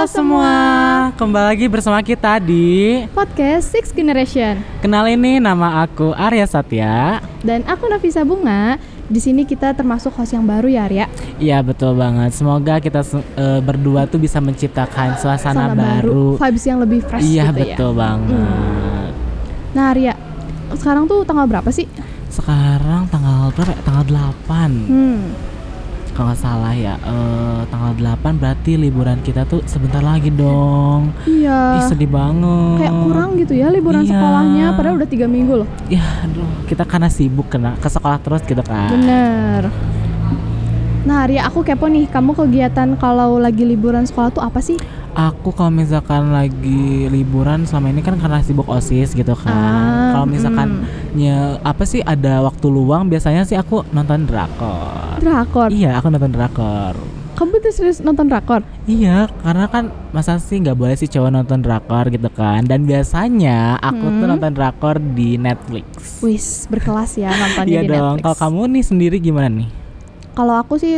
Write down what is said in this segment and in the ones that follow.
Halo semua, kembali lagi bersama kita di podcast Six Generation. Kenalin nih, nama aku Arya Satya dan aku Nafisa Bunga. Di sini kita termasuk host yang baru ya, Arya. Iya betul banget. Semoga kita berdua tuh bisa menciptakan suasana baru, vibes yang lebih fresh iya, gitu ya. Iya betul banget. Nah Arya, sekarang tuh tanggal berapa sih? Sekarang tanggal berapa? Tanggal 8. Kalau nggak salah ya, tanggal 8 berarti liburan kita tuh sebentar lagi dong. Iya. Ih, sedih banget. Kayak kurang gitu ya liburan sekolahnya, padahal udah 3 minggu loh. Ya aduh, kita karena sibuk ke sekolah terus gitu kan. Bener. Nah Arya, aku kepo nih, kamu kegiatan kalau lagi liburan sekolah tuh apa sih? Aku kalau misalkan lagi liburan selama ini kan karena sibuk OSIS gitu kan. Kalau misalkan apa sih ada waktu luang, biasanya sih aku nonton drakor. Drakor? Iya, aku nonton drakor. Kamu tuh serius nonton drakor? Iya, karena kan masa sih nggak boleh sih cowok nonton drakor gitu kan. Dan biasanya aku tuh nonton drakor di Netflix. Wis, berkelas ya nontonnya iya di dong. Netflix. Kalau kamu nih sendiri gimana nih? Kalau aku sih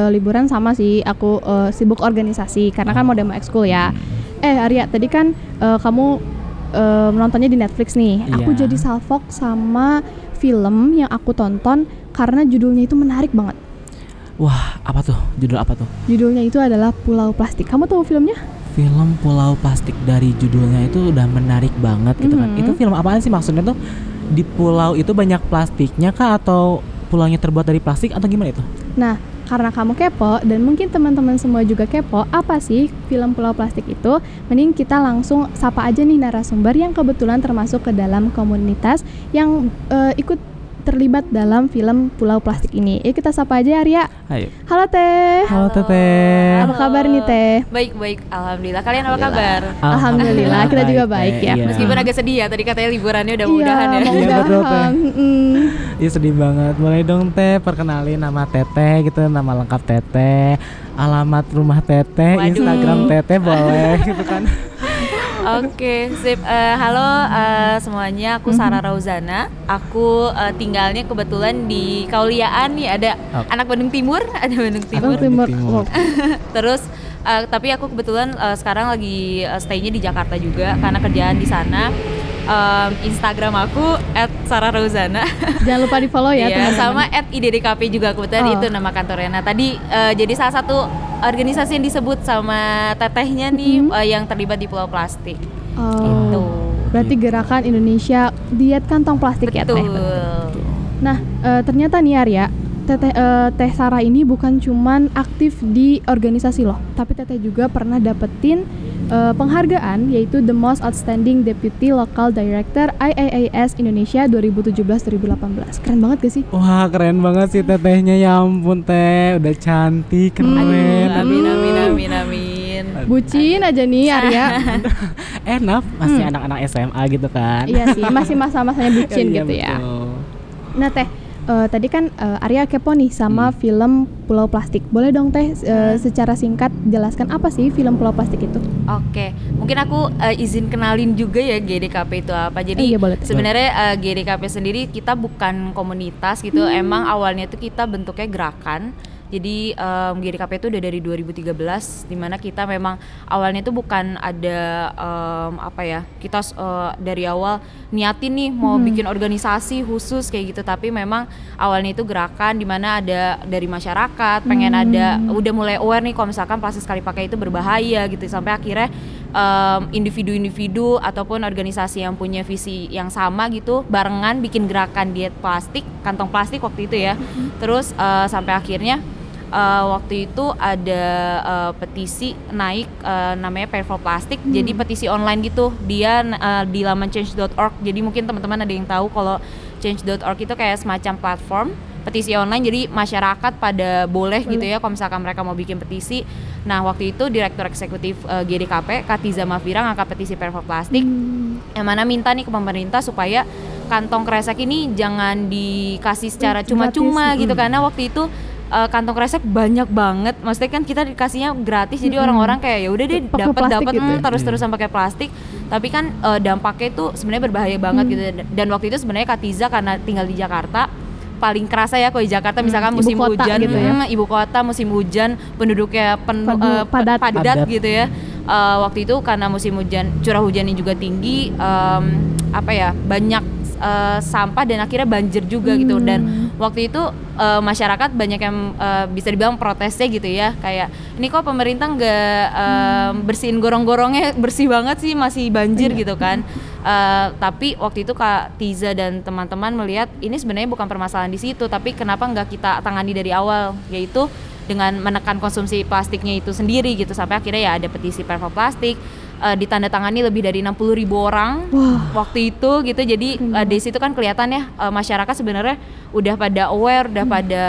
liburan sama sih, aku sibuk organisasi karena kan mau demo ekskul ya. Arya, tadi kan kamu menontonnya di Netflix nih. Iya. Aku jadi salfok sama film yang aku tonton karena judulnya itu menarik banget. Wah, apa tuh? Judul apa tuh? Judulnya itu adalah Pulau Plastik. Kamu tahu filmnya? Film Pulau Plastik, dari judulnya itu udah menarik banget gitu kan. Itu film apaan sih, maksudnya tuh di pulau itu banyak plastiknya kah, atau pulaunya terbuat dari plastik atau gimana itu? Nah, karena kamu kepo dan mungkin teman-teman semua juga kepo, apa sih film Pulau Plastik itu? Mending kita langsung sapa aja nih narasumber yang kebetulan termasuk ke dalam komunitas yang ikut terlibat dalam film Pulau Plastik ini. Kita sapa aja Arya. Ayo. Halo Teh. Halo Teteh. Apa kabar nih Teh? Baik, alhamdulillah. Kalian apa kabar? Alhamdulillah, kita juga baik ya. Iya. Meskipun agak sedih ya, tadi katanya liburannya udah mudahan ya. Mau Iya, betul, Teh. udahan. Iya, sedih banget. Boleh dong Teh perkenalin nama Teteh gitu, nama lengkap Teteh, alamat rumah Teteh, Waduh. Instagram Teteh boleh gitu kan. Oke, sip. Halo semuanya, aku Sarah Rauzana. Aku tinggalnya kebetulan di Kauliaan nih, ada anak Bandung Timur, ada Bandung Timur. Wow. Terus tapi aku kebetulan sekarang lagi stay-nya di Jakarta juga karena kerjaan di sana. Instagram aku @sarahrauzana. Jangan lupa di-follow ya Iya, teman-teman. sama @iddkp juga kebetulan itu nama kantornya. Nah, tadi jadi salah satu organisasi yang disebut sama tetehnya nih yang terlibat di Pulau Plastik. Itu. Berarti gerakan Indonesia diet kantong plastik ya Teh. Betul. Nah, ternyata nih Arya, Teh Sarah ini bukan cuman aktif di organisasi loh, tapi Teteh juga pernah dapetin penghargaan, yaitu The Most Outstanding Deputy Local Director IAAS Indonesia 2017-2018. Keren banget gak sih? Wah, keren banget sih Tetehnya, ya ampun Teh, udah cantik, keren. Amin. Bucin aja nih Arya. Enak, masih anak-anak SMA gitu kan. Iya sih, masih masa-masanya bucin Iya, gitu ya. betul. Nah Teh, tadi kan Arya kepo nih sama film Pulau Plastik. Boleh dong Teh secara singkat jelaskan apa sih film Pulau Plastik itu? Oke, mungkin aku izin kenalin juga ya GDKP itu apa. Jadi Iya, boleh. sebenarnya GDKP sendiri kita bukan komunitas gitu. Emang awalnya tuh kita bentuknya gerakan. Jadi GDKP itu udah dari 2013, dimana kita memang awalnya itu bukan ada kita dari awal niatin nih mau bikin organisasi khusus kayak gitu, tapi memang awalnya itu gerakan dimana ada dari masyarakat pengen ada, udah mulai aware nih kalau misalkan plastik sekali pakai itu berbahaya gitu, sampai akhirnya individu-individu ataupun organisasi yang punya visi yang sama gitu barengan bikin gerakan diet plastik, kantong plastik waktu itu ya. Terus sampai akhirnya waktu itu ada petisi naik namanya Pay for Plastic. Jadi petisi online gitu, dia di laman change.org. Jadi mungkin teman-teman ada yang tahu kalau change.org itu kayak semacam platform petisi online, jadi masyarakat pada boleh gitu ya kalau misalkan mereka mau bikin petisi. Nah, waktu itu Direktur Eksekutif GDKP Katiza Mafira ngangkat petisi Pay for Plastic yang mana minta nih ke pemerintah supaya kantong kresek ini jangan dikasih secara cuma-cuma gitu, karena waktu itu kantong kresek banyak banget, maksudnya kan kita dikasihnya gratis, jadi orang-orang kayak ya udah deh dapat gitu, terus-terusan pakai plastik, tapi kan dampaknya itu sebenarnya berbahaya banget gitu. Dan waktu itu sebenarnya Katiza karena tinggal di Jakarta paling kerasa ya kalau di Jakarta misalkan musim hujan gitu ya. Ibu kota musim hujan penduduknya padat gitu ya. waktu itu karena musim hujan, curah hujannya juga tinggi, banyak sampah dan akhirnya banjir juga gitu. Dan waktu itu masyarakat banyak yang bisa dibilang protesnya gitu ya, kayak ini kok pemerintah nggak bersihin gorong-gorongnya bersih banget sih, masih banjir gitu kan. Tapi waktu itu Kak Tiza dan teman-teman melihat ini sebenarnya bukan permasalahan di situ, tapi kenapa nggak kita tangani dari awal, yaitu dengan menekan konsumsi plastiknya itu sendiri gitu. Sampai akhirnya ya ada petisi Perva Plastik, ditandatangani lebih dari 60.000 orang waktu itu gitu. Jadi di situ kan kelihatannya masyarakat sebenarnya udah pada aware, udah pada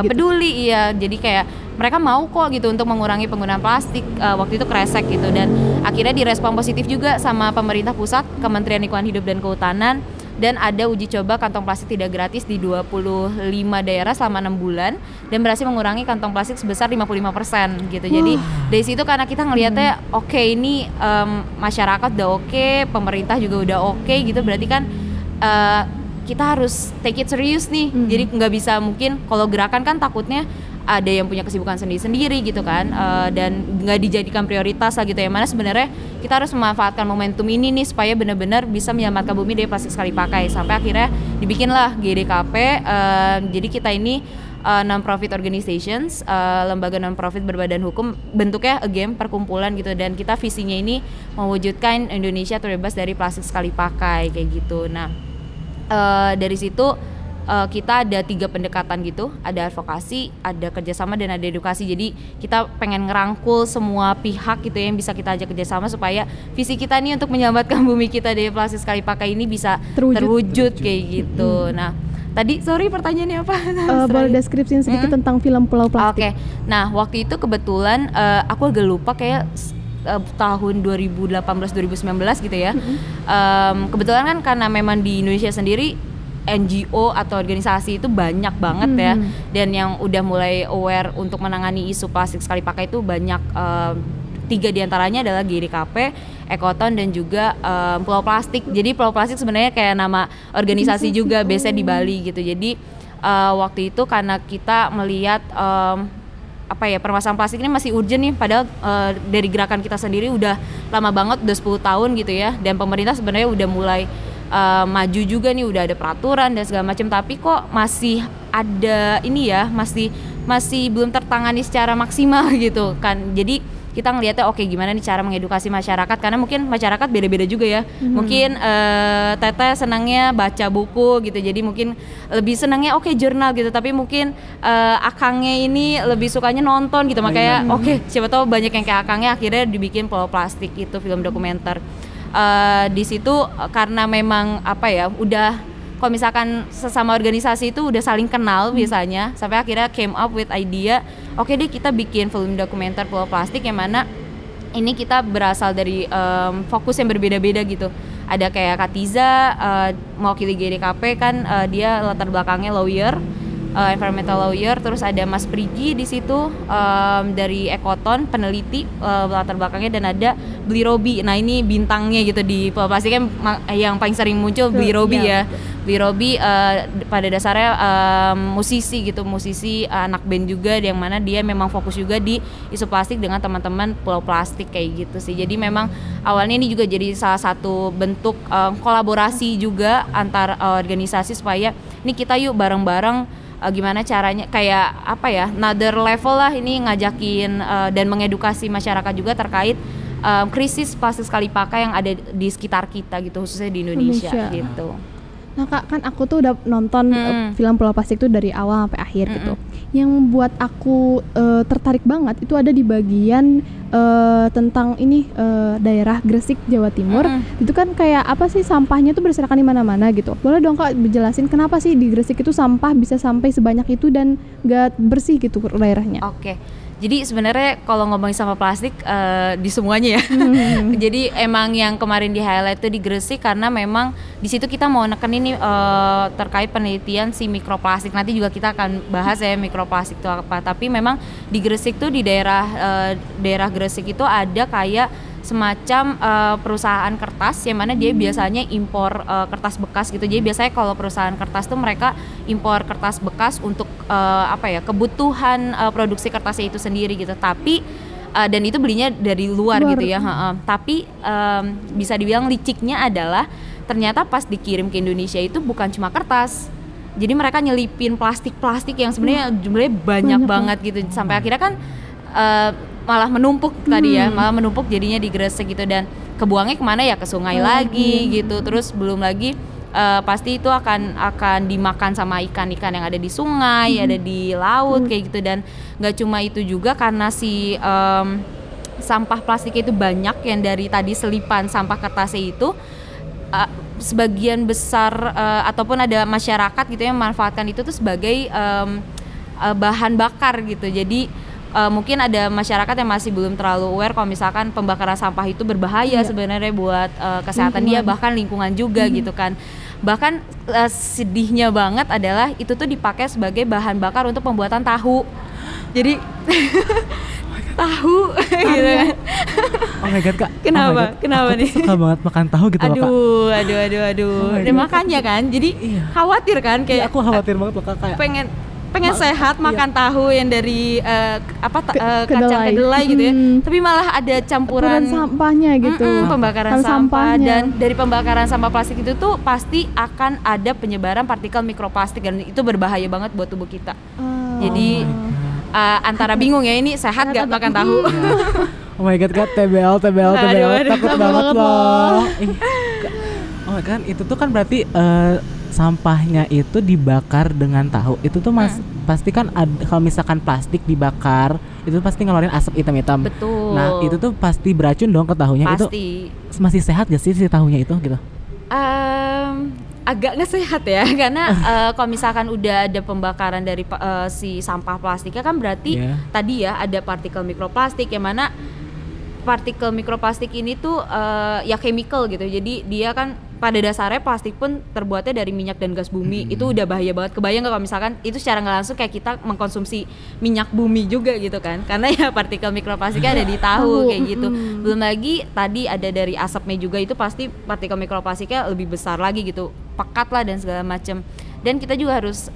peduli. Iya, jadi kayak mereka mau kok gitu untuk mengurangi penggunaan plastik. Waktu itu kresek gitu, dan akhirnya direspon positif juga sama pemerintah pusat, Kementerian Lingkungan Hidup dan Kehutanan. Dan ada uji coba kantong plastik tidak gratis di 25 daerah selama 6 bulan dan berhasil mengurangi kantong plastik sebesar 55% gitu. Jadi dari situ karena kita ngelihatnya oke, ini masyarakat udah oke, pemerintah juga udah oke gitu, berarti kan kita harus take it serius nih. Jadi nggak bisa, mungkin kalau gerakan kan takutnya ada yang punya kesibukan sendiri-sendiri gitu kan, dan nggak dijadikan prioritas lah gitu. Yang mana sebenarnya kita harus memanfaatkan momentum ini nih supaya benar-benar bisa menyelamatkan bumi dari plastik sekali pakai. Sampai akhirnya dibikinlah GDKP. Jadi kita ini non-profit organizations, lembaga non-profit berbadan hukum, bentuknya again perkumpulan gitu, dan kita visinya ini mewujudkan Indonesia terbebas dari plastik sekali pakai kayak gitu. Nah dari situ kita ada 3 pendekatan gitu, ada advokasi, ada kerjasama, dan ada edukasi. Jadi kita pengen ngerangkul semua pihak gitu yang bisa kita ajak kerjasama supaya visi kita nih untuk menyelamatkan bumi kita dari plastik sekali pakai ini bisa terwujud kayak gitu. Nah tadi sorry pertanyaannya apa? Boleh deskripsiin sedikit tentang film Pulau Plastik. Oke. Nah waktu itu kebetulan aku agak lupa, kayak tahun 2018-2019 gitu ya. Kebetulan kan karena memang di Indonesia sendiri NGO atau organisasi itu banyak banget ya, dan yang udah mulai aware untuk menangani isu plastik sekali pakai itu banyak. 3 diantaranya adalah GDKP, Ekoton, dan juga Pulau Plastik. Jadi Pulau Plastik sebenarnya kayak nama organisasi juga, biasanya di Bali gitu. Jadi waktu itu karena kita melihat permasalahan plastik ini masih urgent nih, padahal dari gerakan kita sendiri udah lama banget, udah 10 tahun gitu ya, dan pemerintah sebenarnya udah mulai maju juga nih, udah ada peraturan dan segala macam, tapi kok masih ada ini ya, masih belum tertangani secara maksimal gitu kan. Jadi kita ngelihatnya oke, gimana nih cara mengedukasi masyarakat, karena mungkin masyarakat beda-beda juga ya. Mungkin Teteh senangnya baca buku gitu, jadi mungkin lebih senangnya jurnal gitu, tapi mungkin akangnya ini lebih sukanya nonton gitu. Makanya siapa tahu banyak yang kayak akangnya, akhirnya dibikin Pulau Plastik itu film dokumenter. Di situ karena memang udah, kalau misalkan sesama organisasi itu udah saling kenal biasanya, sampai akhirnya came up with idea, oke deh kita bikin film dokumenter Pulau Plastik, yang mana ini kita berasal dari fokus yang berbeda-beda gitu. Ada kayak Kak Tiza mewakili GDKP kan, dia latar belakangnya lawyer, environmental lawyer. Terus ada Mas Prigi di situ dari Ekoton, peneliti latar belakangnya, dan ada Bli Robi. Nah ini bintangnya gitu di Pulau Plastik yang paling sering muncul, Bli Robi ya. Bli Robi pada dasarnya musisi gitu, musisi anak band juga, yang mana dia memang fokus juga di isu plastik dengan teman-teman Pulau Plastik kayak gitu sih. Jadi memang awalnya ini juga jadi salah satu bentuk kolaborasi juga antar organisasi, supaya ini kita yuk bareng-bareng gimana caranya, kayak another level lah ini, ngajakin dan mengedukasi masyarakat juga terkait krisis plastik sekali pakai yang ada di sekitar kita gitu, khususnya di Indonesia. Gitu. Nah Kak, kan aku tuh udah nonton film Pulau Plastik tuh dari awal sampai akhir gitu. Yang buat aku tertarik banget itu ada di bagian tentang ini daerah Gresik, Jawa Timur. Itu kan kayak apa sih, sampahnya tuh berserakan di mana-mana gitu. Boleh dong Kak dijelasin kenapa sih di Gresik itu sampah bisa sampai sebanyak itu dan gak bersih gitu daerahnya? Oke. Jadi sebenarnya kalau ngomongin sampah plastik di semuanya ya. Jadi emang yang kemarin di highlight itu di Gresik karena memang di situ kita mau neken ini terkait penelitian si mikroplastik. Nanti juga kita akan bahas ya mikroplastik itu apa. Tapi memang di Gresik tuh, di daerah Gresik itu ada kayak semacam perusahaan kertas yang mana dia biasanya impor kertas bekas gitu. Jadi biasanya kalau perusahaan kertas tuh mereka impor kertas bekas untuk kebutuhan produksi kertasnya itu sendiri gitu. Tapi dan itu belinya dari luar gitu ya. Tapi bisa dibilang liciknya adalah ternyata pas dikirim ke Indonesia itu bukan cuma kertas. Jadi mereka nyelipin plastik-plastik yang sebenarnya jumlahnya banyak banget gitu. Sampai akhirnya kan malah menumpuk tadi ya, malah menumpuk jadinya di Gresik gitu, dan kebuangnya kemana ya, ke sungai lagi gitu. Terus belum lagi pasti itu akan dimakan sama ikan-ikan yang ada di sungai, ada di laut kayak gitu. Dan nggak cuma itu juga, karena si sampah plastiknya itu banyak yang dari tadi selipan sampah kertasnya itu, sebagian besar ataupun ada masyarakat gitu yang memanfaatkan itu tuh sebagai bahan bakar gitu. Jadi mungkin ada masyarakat yang masih belum terlalu aware kalau misalkan pembakaran sampah itu berbahaya sebenarnya buat kesehatan dia, bahkan lingkungan juga gitu kan. Bahkan sedihnya banget adalah itu tuh dipakai sebagai bahan bakar untuk pembuatan tahu. Jadi tahu gitu kan. Oh my god, Kak. Kenapa? Kenapa aku nih? Suka banget makan tahu gitu loh, Kak. Aduh. Dan makanya kan, jadi khawatir kan, kayak aku khawatir banget loh, Kak, kayak pengen sehat makan tahu yang dari kacang kedelai gitu ya. Tapi malah ada campuran sampahnya gitu. Pembakaran sampah, dan dari pembakaran sampah plastik itu tuh pasti akan ada penyebaran partikel mikroplastik, dan itu berbahaya banget buat tubuh kita. Jadi antara bingung ya, ini sehat gak makan tahu? Oh my god, Kak, TBL, takut banget loh. Oh my god, itu tuh kan berarti sampahnya itu dibakar dengan tahu. Itu tuh pasti kan kalau misalkan plastik dibakar, itu pasti ngeluarin asap hitam-hitam. Betul. Nah, itu tuh pasti beracun dong ke tahunya. Pasti. Itu masih sehat gak sih si tahunya itu gitu? Agak nggak sehat ya, karena kalau misalkan udah ada pembakaran dari si sampah plastiknya kan berarti tadi ya ada partikel mikroplastik, yang mana partikel mikroplastik ini tuh ya chemical gitu. Jadi dia kan pada dasarnya plastik pun terbuatnya dari minyak dan gas bumi. Itu udah bahaya banget. Kebayang nggak kalau misalkan itu secara nggak langsung kayak kita mengkonsumsi minyak bumi juga gitu kan, karena ya partikel mikroplastiknya ada di tahu kayak gitu. Belum lagi tadi ada dari asapnya juga, itu pasti partikel mikroplastiknya lebih besar lagi gitu, pekat lah dan segala macam. Dan kita juga harus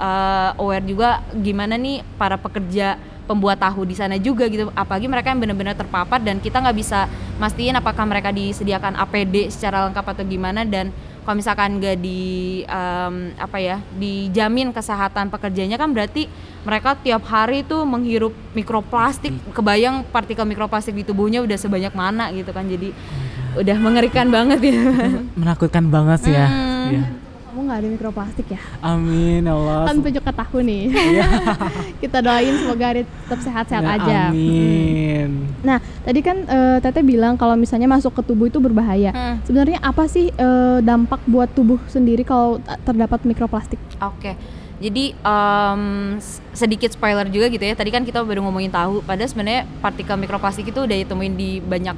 aware juga gimana nih para pekerja pembuat tahu di sana juga gitu, apalagi mereka yang benar-benar terpapar, dan kita nggak bisa mastiin apakah mereka disediakan APD secara lengkap atau gimana. Dan kalau misalkan nggak dijamin kesehatan pekerjanya, kan berarti mereka tiap hari tuh menghirup mikroplastik. Kebayang partikel mikroplastik di tubuhnya udah sebanyak mana gitu kan. Jadi udah mengerikan banget ya. Menakutkan banget sih ya. Kamu nggak ada mikroplastik ya? Amin Allah. Kan tunjuk ke tahu nih. Kita doain semoga Ari tetap sehat-sehat aja. Amin. Nah, tadi kan Teteh bilang kalau misalnya masuk ke tubuh itu berbahaya. Sebenarnya apa sih dampak buat tubuh sendiri kalau terdapat mikroplastik? Oke. Jadi sedikit spoiler juga gitu ya. Tadi kan kita baru ngomongin tahu, padahal sebenarnya partikel mikroplastik itu udah ditemuin di banyak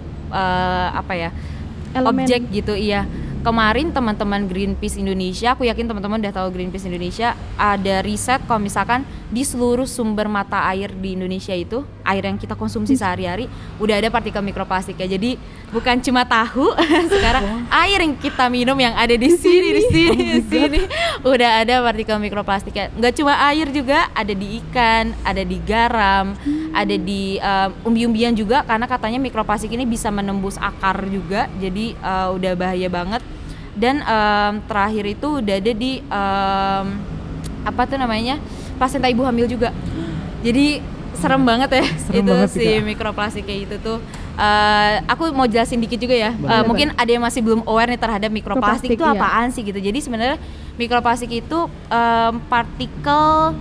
objek gitu. Iya. Kemarin teman-teman Greenpeace Indonesia, aku yakin teman-teman udah tahu Greenpeace Indonesia, ada riset kalau misalkan di seluruh sumber mata air di Indonesia itu, air yang kita konsumsi sehari-hari, udah ada partikel mikroplastik ya. Jadi bukan cuma tahu, sekarang air yang kita minum yang ada di sini udah ada partikel mikroplastik ya. Nggak cuma air juga, ada di ikan, ada di garam, ada di umbi-umbian juga, karena katanya mikroplastik ini bisa menembus akar juga, jadi udah bahaya banget. Dan terakhir itu udah ada di plasenta ibu hamil juga. Jadi serem banget ya. Serem itu banget si mikroplastik kayak itu tuh. Aku mau jelasin dikit juga ya. Mungkin ada yang masih belum aware nih terhadap mikroplastik itu apaan sih gitu. Jadi sebenarnya mikroplastik itu partikel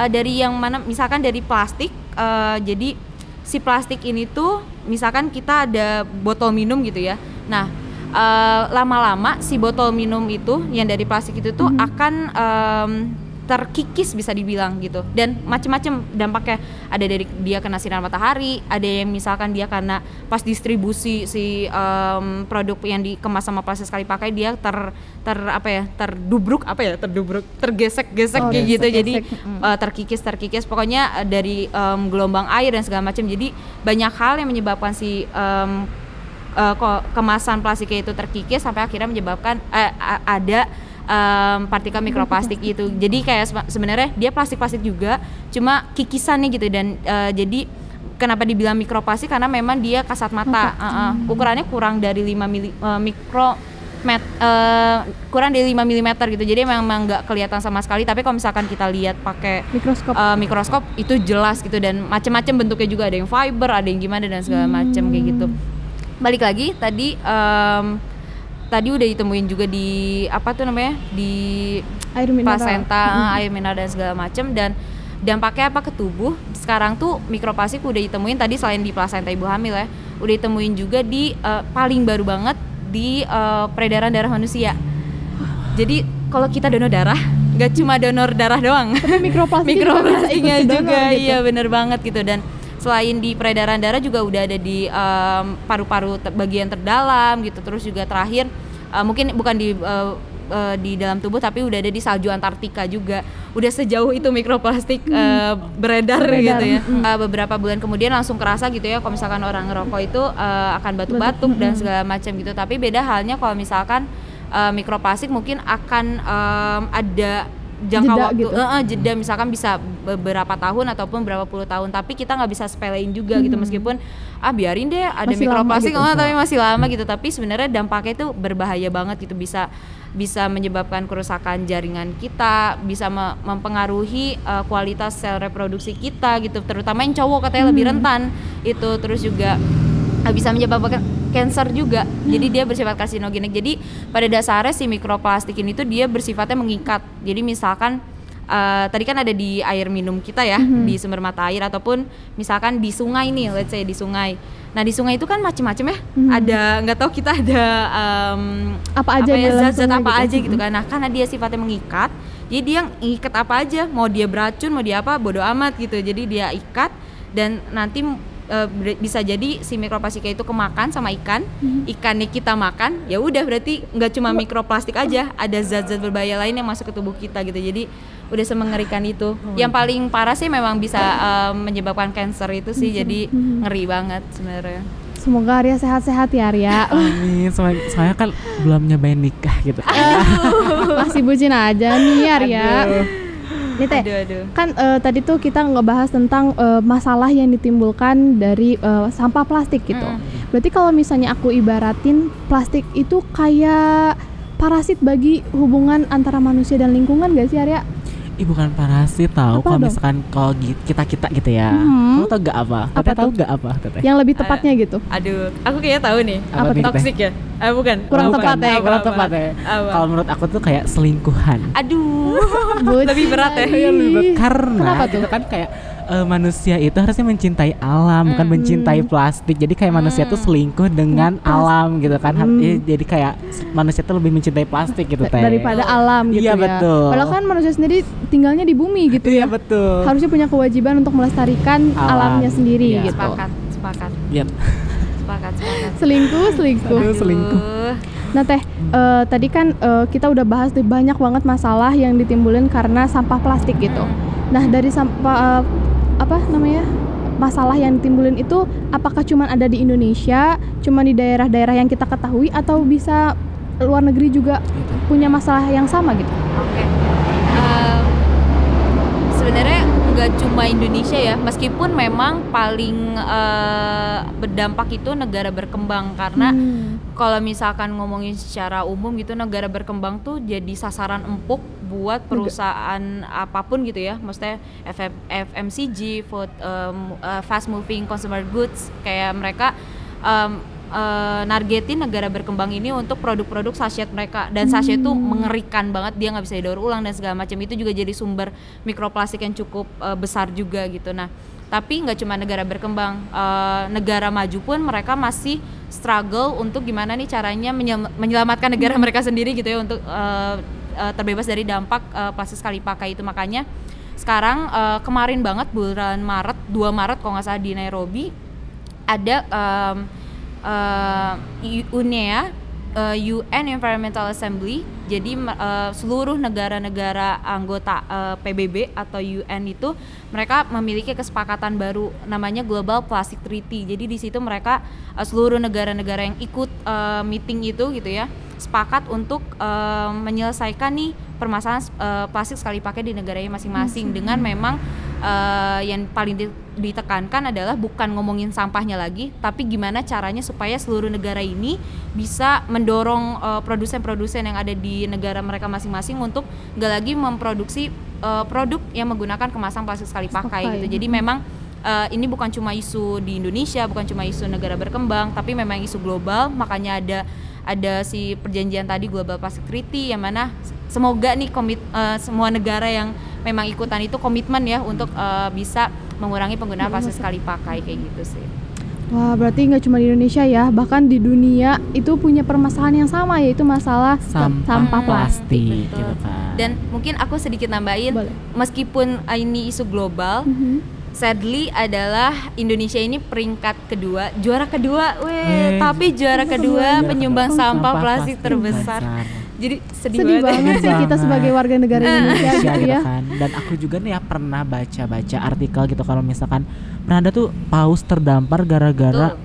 dari yang mana, misalkan dari plastik. Jadi si plastik ini tuh misalkan kita ada botol minum gitu ya. Nah, lama-lama si botol minum itu yang dari plastik itu tuh akan terkikis bisa dibilang gitu, dan macam-macam dampaknya. Ada dari dia kena sinar matahari, ada yang misalkan dia karena pas distribusi si produk yang dikemas sama plastik sekali pakai, dia tergesek-gesek kayak gitu. Jadi terkikis pokoknya dari gelombang air dan segala macam. Jadi banyak hal yang menyebabkan si kemasan plastiknya itu terkikis sampai akhirnya menyebabkan ada partikel mikroplastik itu. Jadi kayak sebenarnya dia plastik juga, cuma kikisannya gitu. Dan jadi kenapa dibilang mikroplastik karena memang dia kasat mata. Ukurannya kurang dari 5 kurang dari 5 mm gitu. Jadi memang nggak kelihatan sama sekali. Tapi kalau misalkan kita lihat pakai mikroskop itu jelas gitu, dan macam-macam bentuknya juga, ada yang fiber, ada yang gimana dan segala macam kayak gitu. Balik lagi tadi udah ditemuin juga di di air mineral, plasenta, air mineral dan segala macam, dan dampaknya apa ke tubuh. Sekarang tuh mikroplastik udah ditemuin tadi selain di plasenta ibu hamil ya, udah ditemuin juga di paling baru banget di peredaran darah manusia. Jadi kalau kita donor darah, nggak cuma donor darah doang, tapi mikroplastiknya juga gitu. Iya bener banget gitu. Dan selain di peredaran darah juga udah ada di paru-paru bagian terdalam gitu. Terus juga terakhir mungkin bukan di dalam tubuh, tapi udah ada di salju Antartika juga. Udah sejauh itu mikroplastik beredar gitu ya. Beberapa bulan kemudian langsung kerasa gitu ya, kalau misalkan orang ngerokok itu akan batuk-batuk dan segala macam gitu. Tapi beda halnya kalau misalkan mikroplastik mungkin akan ada jangka waktu gitu. Jeda misalkan bisa beberapa tahun ataupun berapa puluh tahun, tapi kita nggak bisa sepelein juga gitu, meskipun biarin deh ada masih mikroplastik lama gitu. Tapi masih lama gitu. Tapi sebenarnya dampaknya itu berbahaya banget gitu, bisa menyebabkan kerusakan jaringan kita, bisa mempengaruhi kualitas sel reproduksi kita gitu, terutama yang cowok katanya lebih rentan itu. Terus juga bisa menyebabkan cancer juga. Jadi dia bersifat karsinogenik. Jadi pada dasarnya si mikroplastik ini tuh dia bersifatnya mengikat. Jadi misalkan tadi kan ada di air minum kita ya, di sumber mata air, ataupun misalkan di sungai nih, let's say di sungai. Nah di sungai itu kan macam-macam ya, ada nggak tahu kita ada zat-zat apa aja gitu kan. Nah karena dia sifatnya mengikat, jadi dia ngikat apa aja, mau dia beracun, mau dia apa, bodo amat gitu. Jadi dia ikat, dan nanti bisa jadi si mikroplastiknya itu kemakan sama ikan, ikannya kita makan, ya udah berarti nggak cuma mikroplastik aja, ada zat-zat berbahaya lain yang masuk ke tubuh kita gitu. Jadi udah semengerikan itu. Yang paling parah sih memang bisa menyebabkan cancer itu sih, jadi ngeri banget sebenarnya. Semoga Arya sehat-sehat ya Arya. Amin. Soalnya kan belum nyobain nikah gitu. Masih bucin aja nih Arya. Nih Teh, kan tadi tuh kita ngebahas tentang masalah yang ditimbulkan dari sampah plastik gitu. Berarti kalau misalnya aku ibaratin, plastik itu kayak parasit bagi hubungan antara manusia dan lingkungan gak sih Arya? Bukan parasit tahu, kalau misalkan kalau kita gitu ya. Kamu tau gak apa? Teteh tahu gak apa Teteh? Yang lebih tepatnya gitu. Aduh, aku kayaknya tahu nih. Apa nih, toksik ya? Bukan. Kurang tepat ya. Kalau menurut aku tuh kayak selingkuhan. Aduh. Lebih berat ya. Iya, lebih berat. Karena kenapa tuh? Gitu kan kayak manusia itu harusnya mencintai alam, bukan mencintai plastik. Jadi kayak manusia tuh selingkuh dengan alam gitu kan. Jadi kayak manusia tuh lebih mencintai plastik gitu Teh. Daripada alam gitu ya. Iya betul. Padahal kan manusia sendiri tinggalnya di bumi gitu ya. Iya betul. Harusnya punya kewajiban untuk melestarikan alamnya sendiri gitu. Sepakat. Iya. Sepakat. Selingkuh. Nah Teh, tadi kan kita udah bahas banyak banget masalah yang ditimbulin karena sampah plastik gitu. Nah dari sampah masalah yang ditimbulin itu apakah cuma ada di Indonesia, cuma di daerah-daerah yang kita ketahui, atau bisa luar negeri juga punya masalah yang sama gitu? Oke. Sebenarnya nggak cuma Indonesia ya, meskipun memang paling berdampak itu negara berkembang, karena kalau misalkan ngomongin secara umum gitu, negara berkembang tuh jadi sasaran empuk buat perusahaan apapun gitu ya, maksudnya FMCG, food, fast moving consumer goods, kayak mereka nargetin negara berkembang ini untuk produk-produk sachet mereka, dan sachet itu mengerikan banget, dia nggak bisa didaur ulang dan segala macam. Itu juga jadi sumber mikroplastik yang cukup besar juga gitu. Nah tapi nggak cuma negara berkembang, negara maju pun mereka masih struggle untuk gimana nih caranya menyelamatkan negara mereka sendiri gitu ya, untuk terbebas dari dampak plastik sekali pakai itu. Makanya sekarang kemarin banget bulan Maret, 2 Maret kalau nggak salah, di Nairobi ada UNEA, UN Environmental Assembly. Jadi seluruh negara-negara anggota PBB atau UN itu mereka memiliki kesepakatan baru namanya Global Plastic Treaty. Jadi di situ mereka seluruh negara-negara yang ikut meeting itu gitu ya, sepakat untuk menyelesaikan nih permasalahan plastik sekali pakai di negaranya masing-masing, dengan memang yang paling ditekankan adalah bukan ngomongin sampahnya lagi, tapi gimana caranya supaya seluruh negara ini bisa mendorong produsen-produsen yang ada di negara mereka masing-masing untuk nggak lagi memproduksi produk yang menggunakan kemasan plastik sekali pakai gitu. Jadi memang ini bukan cuma isu di Indonesia, bukan cuma isu negara berkembang, tapi memang isu global. Makanya ada si perjanjian tadi Global Plastic Treaty, yang mana semoga nih semua negara yang memang ikutan itu komitmen ya untuk bisa mengurangi penggunaan plastik sekali pakai kayak gitu sih. Wah, berarti nggak cuma di Indonesia ya, bahkan di dunia itu punya permasalahan yang sama, yaitu masalah sampah plastik. Gitu kan. Dan mungkin aku sedikit nambahin, meskipun ini isu global, sadly adalah Indonesia ini peringkat kedua, juara kedua, tapi juara kedua penyumbang sampah plastik terbesar. Jadi sedih banget sih kita sebagai warga negara Indonesia gitu ya. Kan. Dan aku juga nih ya pernah baca artikel gitu, kalau misalkan pernah ada tuh paus terdampar gara-gara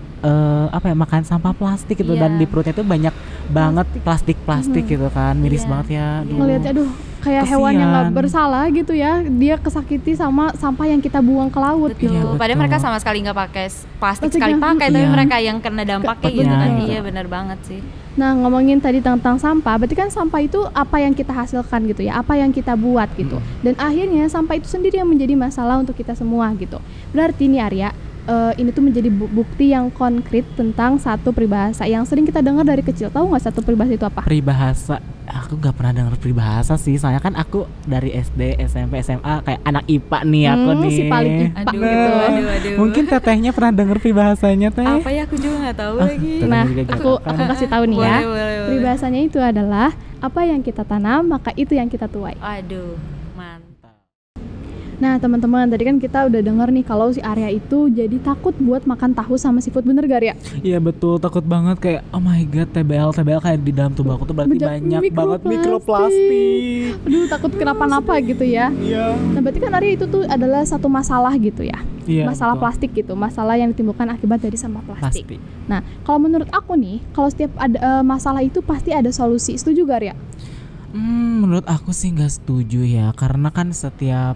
makan sampah plastik gitu, dan di perutnya tuh banyak banget plastik gitu kan, miris banget ya. Ngeliatnya kayak kasian. Hewan yang nggak bersalah gitu ya, dia kesakiti sama sampah yang kita buang ke laut. Betul. Gitu. Padahal mereka sama sekali nggak pakai plastik sekali pakai, tapi mereka yang kena dampaknya gitu kan. Iya benar banget sih. Nah, ngomongin tadi tentang sampah, berarti kan sampah itu apa yang kita hasilkan gitu ya, apa yang kita buat gitu. Dan akhirnya sampah itu sendiri yang menjadi masalah untuk kita semua gitu. Berarti nih Arya, ini tuh menjadi bukti yang konkret tentang satu peribahasa yang sering kita dengar dari kecil. Tahu nggak satu peribahasa itu apa? Peribahasa, aku nggak pernah dengar peribahasa sih. Soalnya kan aku dari SD, SMP, SMA kayak anak IPA nih aku nih. Si paling IPA gitu. Aduh. Mungkin tetehnya pernah dengar peribahasanya teh. Apa ya, aku juga nggak tahu lagi. Nah, aku kasih tahu nih ya. Boleh. Peribahasanya itu adalah apa yang kita tanam maka itu yang kita tuai. Aduh, mantap. Nah teman-teman, tadi kan kita udah dengar nih kalau si Arya itu jadi takut buat makan tahu sama seafood, bener gak Arya? Iya betul, takut banget, kayak oh my god, TBL kayak di dalam tubuh aku tuh berarti banyak banget mikroplastik. Aduh, takut kenapa-napa gitu ya. Iya. Nah berarti kan Arya itu tuh adalah satu masalah gitu ya. Iya, masalah betul. Plastik gitu, masalah yang ditimbulkan akibat dari sampah plastik. Nah kalau menurut aku nih, kalau setiap ada masalah itu pasti ada solusi, setuju gak Arya? Menurut aku sih nggak setuju ya, karena kan setiap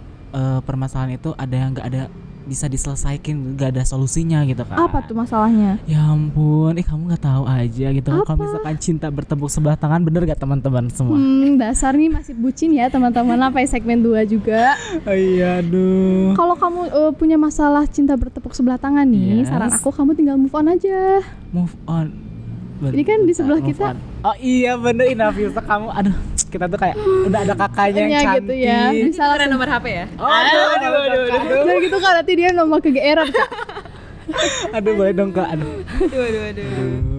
permasalahan itu ada yang nggak ada bisa diselesaikan, nggak ada solusinya gitu kan. Apa tuh masalahnya? Ya ampun, kamu nggak tahu aja gitu. Kalau misalkan cinta bertepuk sebelah tangan, bener gak teman-teman semua? Dasar nih masih bucin ya teman-teman, sampai segmen 2 juga. Oh iya, aduh. Kalau kamu punya masalah cinta bertepuk sebelah tangan nih, saran aku kamu tinggal move on aja. Move on. Ini kan di sebelah kita. Oh iya bener, Nafisa kamu, aduh, kita tuh kayak udah ada kakaknya yang cantik gitu ya. Bisa langsung nomor HP ya? Aduh. Nah gitu kan nanti dia nomor kegeeran Kak. Aduh boleh dong Kak, aduh.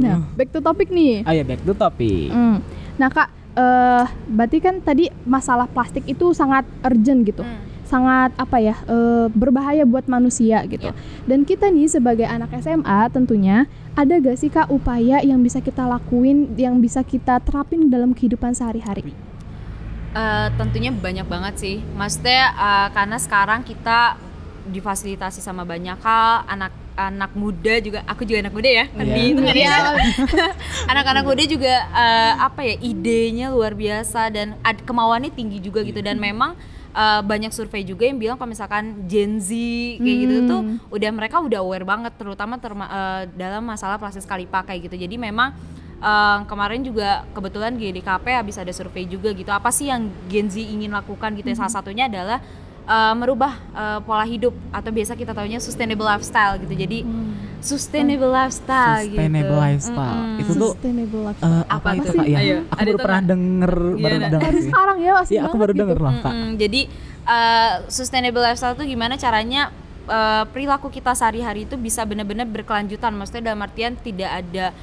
Nah back to topic nih. Oh ya, back to topic. Nah Kak, berarti kan tadi masalah plastik itu sangat urgent gitu. Sangat berbahaya buat manusia gitu. Dan kita nih sebagai anak SMA tentunya ada gak sih Kak upaya yang bisa kita lakuin, yang bisa kita terapin dalam kehidupan sehari-hari? Tentunya banyak banget sih. Maksudnya karena sekarang kita difasilitasi sama banyak hal, anak muda juga, aku juga anak muda ya. Anak-anak muda juga idenya luar biasa dan kemauannya tinggi juga gitu, dan memang banyak survei juga yang bilang kalau misalkan Gen Z kayak gitu tuh mereka udah aware banget, terutama dalam masalah plastik sekali pakai gitu. Jadi memang kemarin juga kebetulan GDKP habis ada survei juga gitu, apa sih yang Gen Z ingin lakukan gitu. Salah satunya adalah merubah pola hidup, atau biasa kita taunya sustainable lifestyle gitu. Jadi sustainable lifestyle. Itu tuh apa itu Kak ya? Aku baru pernah denger sih. Sekarang ya masih aku baru denger loh Kak. Jadi sustainable lifestyle tuh gimana caranya perilaku kita sehari-hari itu bisa benar-benar berkelanjutan. Maksudnya dalam artian tidak ada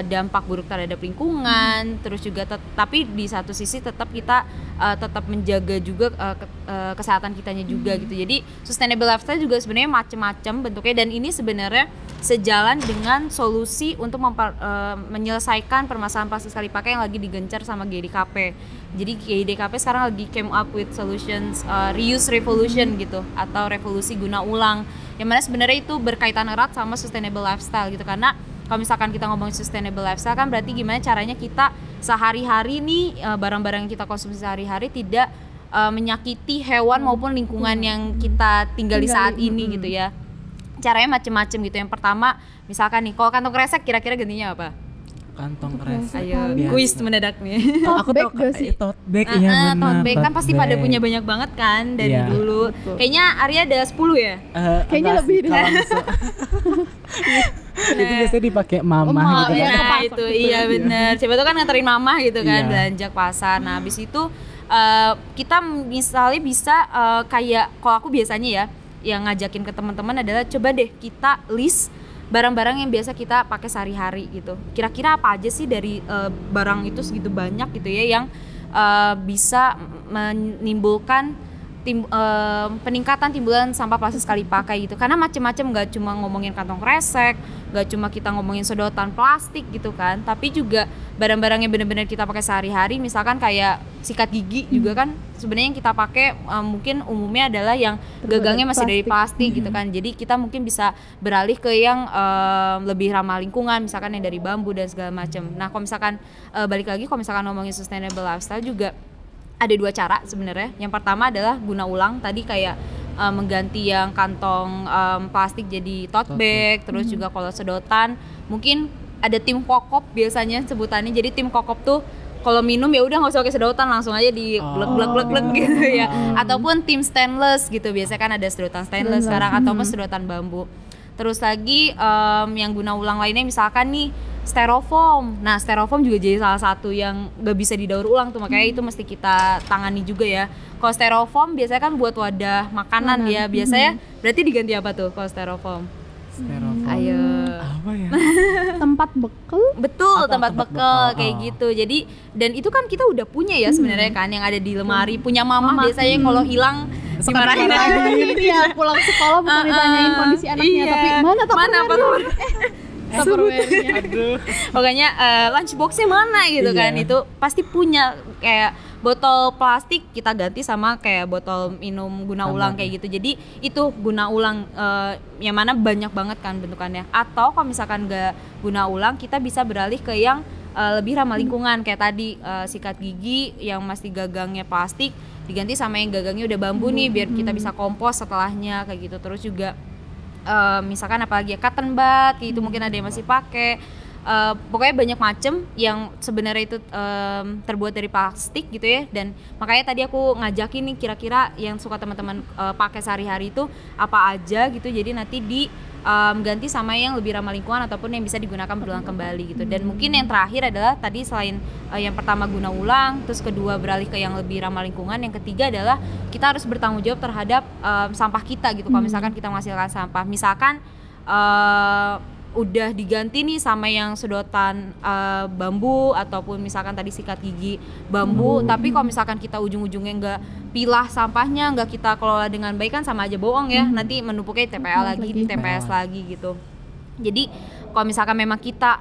dampak buruk terhadap lingkungan, terus juga tapi di satu sisi tetap kita tetap menjaga juga kesehatan kitanya juga gitu. Jadi sustainable lifestyle juga sebenarnya macam-macam bentuknya, dan ini sebenarnya sejalan dengan solusi untuk menyelesaikan permasalahan plastik sekali pakai yang lagi digencar sama GDKP. Jadi GDKP sekarang lagi came up with solutions reuse revolution gitu, atau revolusi guna ulang, yang mana sebenarnya itu berkaitan erat sama sustainable lifestyle gitu. Karena kalau misalkan kita ngomongin sustainable lifestyle kan berarti gimana caranya kita sehari-hari nih barang-barang yang kita konsumsi sehari-hari tidak menyakiti hewan maupun lingkungan yang kita tinggali saat ini gitu ya. Caranya macem-macem gitu. Yang pertama misalkan nih, kalau kantong kresek kira-kira gantinya apa? Kantong kresek. Ayo, kuis mendadak nih. Aku tahu tote bag, iya benar. Tote bag kan pasti pada punya banyak banget kan dari dulu. Kayaknya Arya ada 10 ya? Kayaknya lebih deh. Itu biasanya dipakai mama gitu kan. Nah itu iya bener. Siapa tuh kan nganterin mama gitu kan belanja ke pasar. Nah habis itu kita misalnya bisa kayak kalau aku biasanya ya yang ngajakin ke teman-teman adalah coba deh kita list barang-barang yang biasa kita pakai sehari-hari gitu. Kira-kira apa aja sih dari barang itu segitu banyak gitu ya yang bisa menimbulkan peningkatan timbulan sampah plastik sekali pakai gitu. Karena macam-macam, nggak cuma ngomongin kantong kresek, nggak cuma kita ngomongin sedotan plastik gitu kan, tapi juga barang-barang yang benar-benar kita pakai sehari-hari, misalkan kayak sikat gigi juga kan sebenarnya yang kita pakai mungkin umumnya adalah yang gagangnya masih dari plastik gitu kan. Jadi kita mungkin bisa beralih ke yang lebih ramah lingkungan, misalkan yang dari bambu dan segala macam. Nah kalau misalkan balik lagi, kalau misalkan ngomongin sustainable lifestyle juga ada 2 cara sebenarnya. Yang pertama adalah guna ulang, tadi kayak mengganti yang kantong plastik jadi tote bag. Terus juga kalau sedotan mungkin ada tim kokop biasanya sebutannya. Jadi tim kokop tuh kalau minum ya udah nggak usah pakai sedotan, langsung aja di glek gitu ya. Ataupun tim stainless gitu, biasanya kan ada sedotan stainless sekarang, ataupun sedotan bambu. Terus lagi yang guna ulang lainnya misalkan nih styrofoam. Nah styrofoam juga jadi salah satu yang gak bisa didaur ulang tuh, makanya itu mesti kita tangani juga ya. Kalau styrofoam biasanya kan buat wadah makanan ya, biasanya berarti diganti apa tuh kalau styrofoam? Ayo. Apa ya? Tempat bekal. Betul, tempat bekal kayak gitu. Jadi dan itu kan kita udah punya ya sebenarnya kan, yang ada di lemari, punya mama biasanya kalau hilang dimarahin lagi. Iya, pulang sekolah bukan ditanyain kondisi anaknya, tapi mana Tupperware-nya. Aduh. Pokoknya lunchbox-nya mana gitu kan. Itu pasti punya kayak botol plastik kita ganti sama kayak botol minum guna ulang kayak gitu. Jadi itu guna ulang yang mana banyak banget kan bentukannya. Atau kalau misalkan nggak guna ulang, kita bisa beralih ke yang lebih ramah lingkungan kayak tadi sikat gigi yang masih gagangnya plastik diganti sama yang gagangnya udah bambu nih, biar kita bisa kompos setelahnya kayak gitu. Terus juga misalkan apalagi ya cotton bud gitu, mungkin ada yang masih pakai. Pokoknya banyak macem yang sebenarnya itu terbuat dari plastik gitu ya. Dan makanya tadi aku ngajakin nih kira-kira yang suka teman-teman pakai sehari-hari itu apa aja gitu. Jadi nanti ganti sama yang lebih ramah lingkungan ataupun yang bisa digunakan berulang kembali gitu. Dan mungkin yang terakhir adalah tadi selain yang pertama guna ulang, terus kedua beralih ke yang lebih ramah lingkungan, yang ketiga adalah kita harus bertanggung jawab terhadap sampah kita gitu. Kalau misalkan kita menghasilkan sampah, misalkan udah diganti nih sama yang sedotan bambu ataupun misalkan tadi sikat gigi bambu, tapi kalau misalkan kita ujung-ujungnya nggak pilah sampahnya, nggak kita kelola dengan baik kan sama aja bohong ya, nanti menumpuknya TPA lagi di TPS lagi gitu. Jadi kalau misalkan memang kita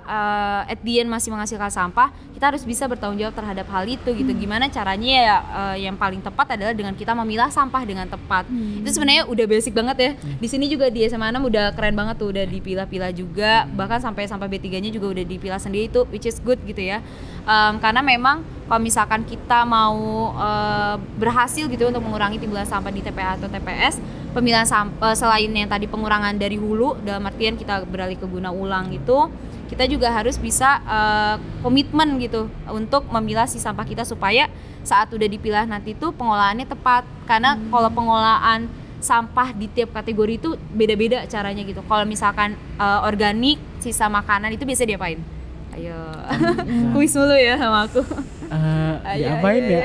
at the end masih menghasilkan sampah, kita harus bisa bertanggung jawab terhadap hal itu gitu. Gimana caranya ya, yang paling tepat adalah dengan kita memilah sampah dengan tepat. Itu sebenarnya udah basic banget ya. Di sini juga di SMA 6 udah keren banget tuh, udah dipilah-pilah juga. Bahkan sampai sampah B3-nya juga udah dipilah sendiri, itu which is good gitu ya. Karena memang kalau misalkan kita mau berhasil gitu untuk mengurangi timbulan sampah di TPA atau TPS, pemilahan sampah selain yang tadi pengurangan dari hulu dalam artian kita beralih ke guna ulang itu, kita juga harus bisa komitmen gitu untuk memilah si sampah kita supaya saat udah dipilah nanti tuh pengolahannya tepat. Karena kalau pengolahan sampah di tiap kategori itu beda-beda caranya gitu. Kalau misalkan organik, sisa makanan itu biasa diapain? Ayo, kuis mulu ya sama aku. Diapain ya?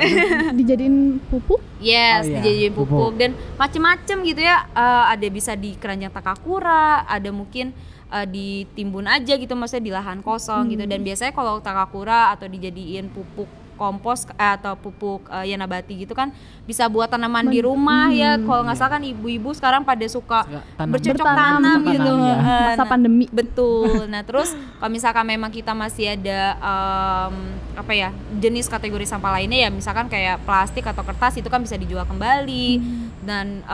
Dijadiin pupuk? Yes, dijadiin pupuk dan macem-macem gitu ya. Ada bisa di keranjang takakura, ada mungkin ditimbun aja gitu, maksudnya di lahan kosong gitu. Dan biasanya kalau takakura atau dijadiin pupuk kompos atau pupuk ya nabati gitu kan bisa buat tanaman di rumah ya. Kalau nggak salah kan ibu-ibu sekarang pada suka bercocok tanam gitu ya. Masa pandemi. Betul. Nah terus kalau misalkan memang kita masih ada jenis kategori sampah lainnya ya, misalkan kayak plastik atau kertas, itu kan bisa dijual kembali. Dan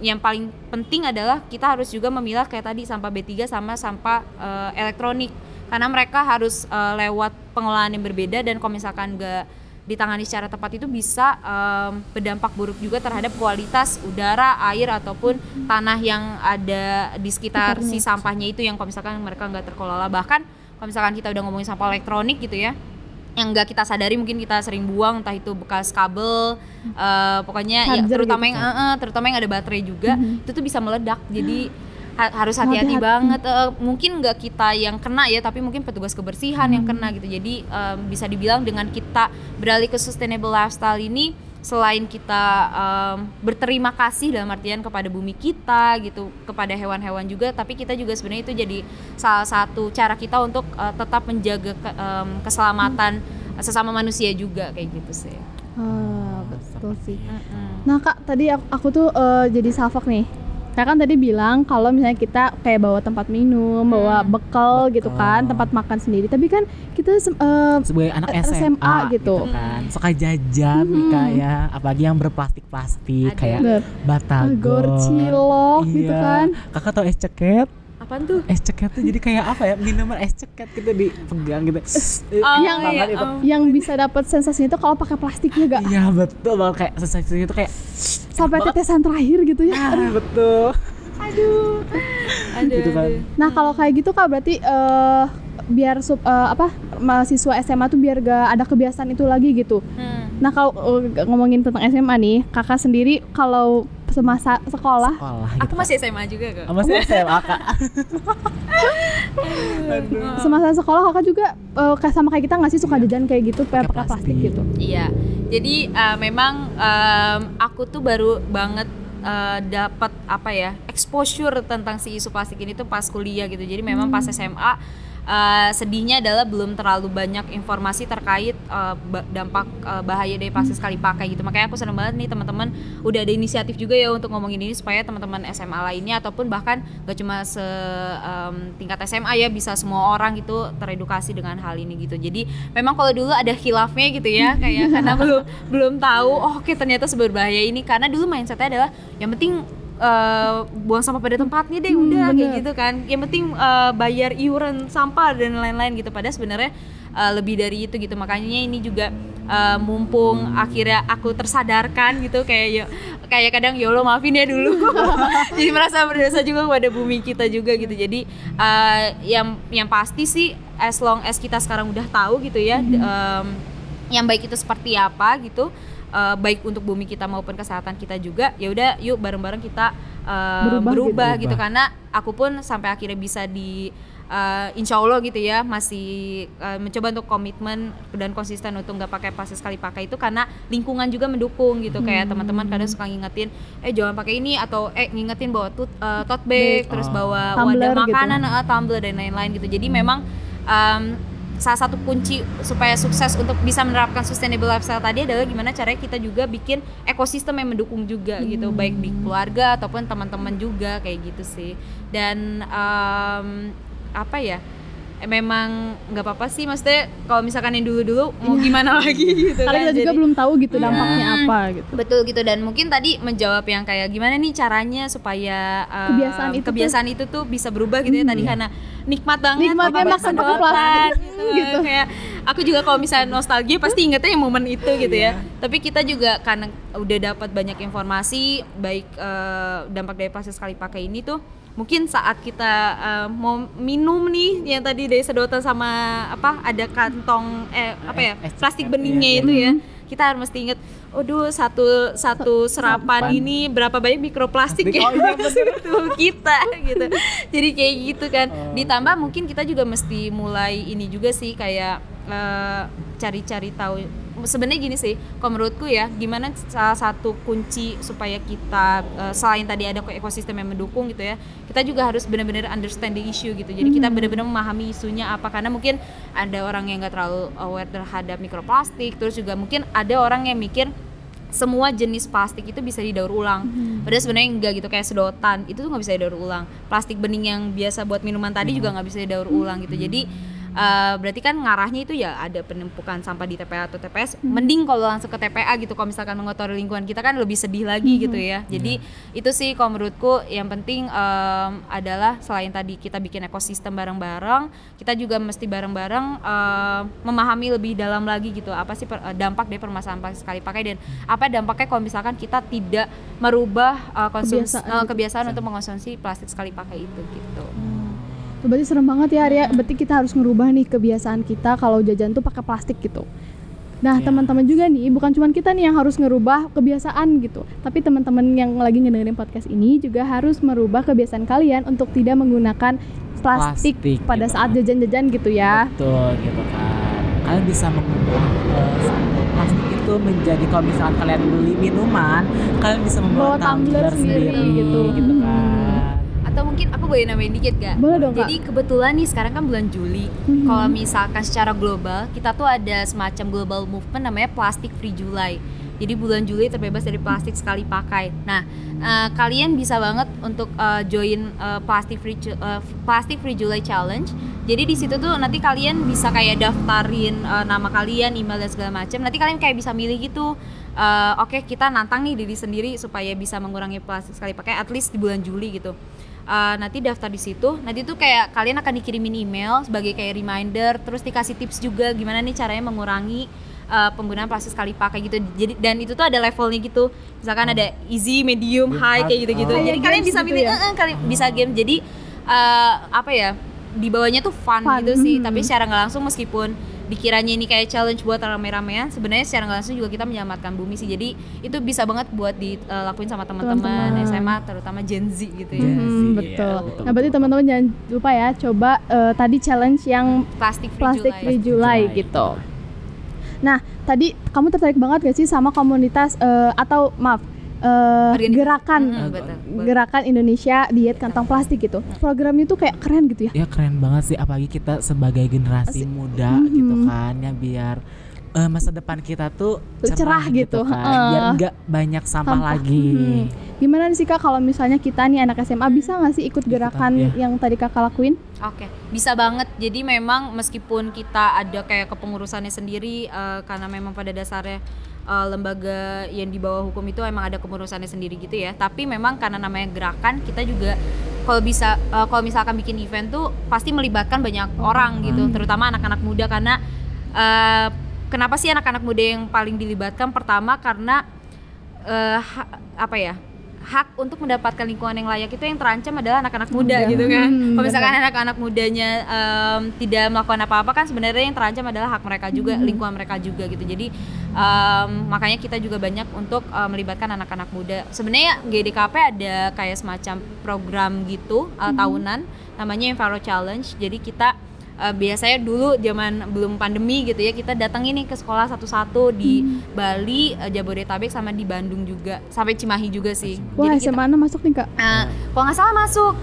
yang paling penting adalah kita harus juga memilah kayak tadi sampah B3 sama sampah elektronik, karena mereka harus lewat pengolahan yang berbeda. Dan kalau misalkan ditangani secara tepat itu bisa berdampak buruk juga terhadap kualitas udara, air ataupun tanah yang ada di sekitar si sampahnya itu, yang kalau misalkan mereka nggak terkelola. Bahkan kalau misalkan kita udah ngomongin sampah elektronik gitu ya, yang nggak kita sadari mungkin kita sering buang, entah itu bekas kabel, pokoknya ya, terutama gitu. Terutama yang ada baterai juga, itu tuh bisa meledak. Jadi harus hati-hati banget. Mungkin nggak kita yang kena ya, tapi mungkin petugas kebersihan yang kena gitu. Jadi bisa dibilang dengan kita beralih ke sustainable lifestyle ini, selain kita berterima kasih dalam artian kepada bumi kita gitu, kepada hewan-hewan juga, tapi kita juga sebenarnya itu jadi salah satu cara kita untuk tetap menjaga keselamatan sesama manusia juga, kayak gitu sih. Betul sih. Nah Kak, tadi aku tuh jadi salfok nih. Kakak kan tadi bilang kalau misalnya kita kayak bawa tempat minum, bawa bekal gitu kan, tempat makan sendiri. Tapi kan kita sebagai anak SMA gitu kan, suka jajan nih kayak apalagi yang berplastik-plastik kayak batagor, cilok gitu kan. Kakak tau es ceket? Apaan tuh? Es ceket tuh jadi kayak apa ya, minuman es ceket gitu dipegang gitu. Yang bisa dapat sensasinya itu kalau pakai plastiknya gak? Iya betul banget, kayak sensasinya itu kayak sampai tetesan terakhir gitu ya. Betul. Aduh. Gitu kan. Nah kalau kayak gitu Kak, berarti biar mahasiswa SMA tuh biar gak ada kebiasaan itu lagi gitu. Nah kalau ngomongin tentang SMA nih, Kakak sendiri kalau semasa sekolah gitu. Aku masih SMA juga Kak. Masih SMA Kak. Semasa sekolah Kakak juga sama kayak kita nggak sih, suka jajan kayak gitu pakai plastik gitu? Iya. Jadi memang aku tuh baru banget dapat exposure tentang si isu plastik ini tuh pas kuliah gitu. Jadi memang pas SMA sedihnya adalah belum terlalu banyak informasi terkait dampak bahaya dari plastik sekali pakai gitu. Makanya aku seneng banget nih teman-teman udah ada inisiatif juga ya untuk ngomongin ini, supaya teman-teman SMA lainnya ataupun bahkan gak cuma tingkat SMA ya, bisa semua orang gitu teredukasi dengan hal ini gitu. Jadi memang kalau dulu ada khilafnya gitu ya, kayak karena belum tahu oke ternyata seberbahaya ini, karena dulu mindsetnya adalah yang penting buang sampah pada tempatnya deh, udah kayak gitu kan. Yang penting bayar iuran sampah dan lain-lain gitu. Padahal sebenarnya lebih dari itu gitu. Makanya ini juga mumpung akhirnya aku tersadarkan gitu, kayak kadang ya Allah maafin ya dulu. Jadi merasa berdosa juga kepada bumi kita juga gitu. Jadi yang pasti sih as long as kita sekarang udah tahu gitu ya, yang baik itu seperti apa gitu, baik untuk bumi kita maupun kesehatan kita juga, ya udah yuk bareng-bareng kita berubah gitu. Karena aku pun sampai akhirnya bisa insya Allah gitu ya, masih mencoba untuk komitmen dan konsisten untuk nggak pakai plastik sekali pakai itu, karena lingkungan juga mendukung gitu. Kayak teman-teman kadang suka ngingetin jangan pakai ini, atau ngingetin bawa tote bag, terus bawa wadah makanan, tumbler dan lain-lain gitu. Jadi memang salah satu kunci supaya sukses untuk bisa menerapkan sustainable lifestyle tadi adalah gimana caranya kita juga bikin ekosistem yang mendukung juga gitu, baik di keluarga ataupun teman-teman juga, kayak gitu sih. Dan memang nggak apa-apa sih, maksudnya kalau misalkan yang dulu-dulu mau gimana lagi gitu karena kan. kita juga belum tahu gitu dampaknya apa gitu. Betul gitu. Dan mungkin tadi menjawab yang kayak gimana nih caranya supaya kebiasaan itu tuh bisa berubah gitu ya tadi, karena nikmat banget makan pakai plastik gitu. Kayak aku juga kalau misalnya nostalgia pasti ingetnya yang momen itu gitu ya. Tapi kita juga karena udah dapat banyak informasi baik dampak dari plastik sekali pakai ini tuh, mungkin saat kita mau minum nih yang tadi dari sedotan sama ada kantong plastik beningnya itu ya, kita harus mesti inget, satu serapan ini berapa banyak mikroplastik ya tuh kita gitu. Jadi kayak gitu kan. Ditambah mungkin kita juga mesti mulai ini juga sih, kayak cari-cari tahu. Sebenarnya gini sih, kalau menurutku ya, gimana salah satu kunci supaya kita selain tadi ada ekosistem yang mendukung gitu ya, kita juga harus benar-benar understand the issue gitu. Jadi kita benar-benar memahami isunya apa, karena mungkin ada orang yang nggak terlalu aware terhadap mikroplastik, terus juga mungkin ada orang yang mikir semua jenis plastik itu bisa didaur ulang. Padahal sebenarnya enggak gitu, kayak sedotan itu tuh nggak bisa didaur ulang. Plastik bening yang biasa buat minuman tadi juga nggak bisa didaur ulang gitu. Jadi berarti kan ngarahnya itu ya ada penumpukan sampah di TPA atau TPS. Mending kalau langsung ke TPA gitu, kalau misalkan mengotori lingkungan kita kan lebih sedih lagi gitu ya. Jadi itu sih kalau menurutku yang penting adalah selain tadi kita bikin ekosistem bareng-bareng, kita juga mesti bareng-bareng memahami lebih dalam lagi gitu apa sih dampak dari permasalahan plastik sekali pakai, dan apa dampaknya kalau misalkan kita tidak merubah kebiasaan untuk mengkonsumsi plastik sekali pakai itu gitu. Berarti serem banget ya Arya, berarti kita harus ngerubah nih kebiasaan kita kalau jajan tuh pakai plastik gitu. Nah teman-teman juga nih, bukan cuma kita nih yang harus ngerubah kebiasaan gitu, tapi teman-teman yang lagi ngedengerin podcast ini juga harus merubah kebiasaan kalian untuk tidak menggunakan plastik pada gitu saat jajan-jajan gitu ya. Betul gitu kan. Kalian bisa mengubah plastik itu menjadi, kalau misalkan kalian beli minuman, kalian bisa membawa tumbler sendiri gitu kan. Atau mungkin aku boleh nambahin dikit gak? Boleh dong, Jadi kebetulan nih sekarang kan bulan Juli. Kalau misalkan secara global kita tuh ada semacam global movement namanya Plastic Free July. Jadi bulan Juli terbebas dari plastik sekali pakai. Nah, kalian bisa banget untuk join Plastic Free July Challenge. Jadi di situ tuh nanti kalian bisa kayak daftarin nama kalian, email dan segala macam. Nanti kalian kayak bisa milih gitu. Oke, kita nantang nih diri sendiri supaya bisa mengurangi plastik sekali pakai at least di bulan Juli gitu. Nanti daftar di situ, nanti tuh kayak kalian akan dikirimin email sebagai kayak reminder, terus dikasih tips juga gimana nih caranya mengurangi penggunaan plastik sekali pakai gitu. Jadi dan itu tuh ada levelnya gitu, misalkan ada easy, medium, high kayak gitu-gitu. Jadi kalian bisa gitu pilih, ya? kalian bisa game. Jadi apa ya, di bawahnya tuh fun gitu sih. Tapi secara nggak langsung meskipun dikiranya ini kayak challenge buat rame-ramean, sebenarnya secara nggak langsung juga kita menyelamatkan bumi sih. Jadi itu bisa banget buat dilakuin sama teman-teman SMA, terutama Gen Z gitu ya. Betul. Nah berarti teman-teman jangan lupa ya, coba tadi challenge yang Plastic Free July gitu. Nah tadi kamu tertarik banget gak sih sama komunitas atau maaf gerakan Indonesia diet kantong plastik gitu. Programnya tuh kayak keren gitu ya. Ya keren banget sih, apalagi kita sebagai generasi muda gitu kan ya, biar masa depan kita tuh cerah gitu kan, biar nggak banyak sampah lagi. Gimana sih Kak kalau misalnya kita nih anak SMA bisa nggak sih ikut gerakan yang tadi Kakak lakuin? Oke, bisa banget. Jadi memang meskipun kita ada kayak kepengurusannya sendiri, karena memang pada dasarnya lembaga yang di bawah hukum itu emang ada kepengurusannya sendiri gitu ya. Tapi memang karena namanya gerakan, kita juga kalau misalkan bikin event tuh pasti melibatkan banyak orang gitu, terutama anak-anak muda karena kenapa sih anak-anak muda yang paling dilibatkan? Pertama karena hak untuk mendapatkan lingkungan yang layak itu yang terancam adalah anak-anak muda gitu kan. Kalau misalkan anak-anak mudanya tidak melakukan apa-apa kan sebenarnya yang terancam adalah hak mereka juga, lingkungan mereka juga gitu. Jadi makanya kita juga banyak untuk melibatkan anak-anak muda. Sebenarnya GDKP ada kayak semacam program gitu tahunan namanya Enviro Challenge. Jadi kita biasanya dulu zaman belum pandemi gitu ya, kita datang ini ke sekolah satu-satu di Bali, Jabodetabek sama di Bandung juga, sampai Cimahi juga sih. Wah, jadi SMA mana masuk nih Kak? Kalau nggak salah masuk,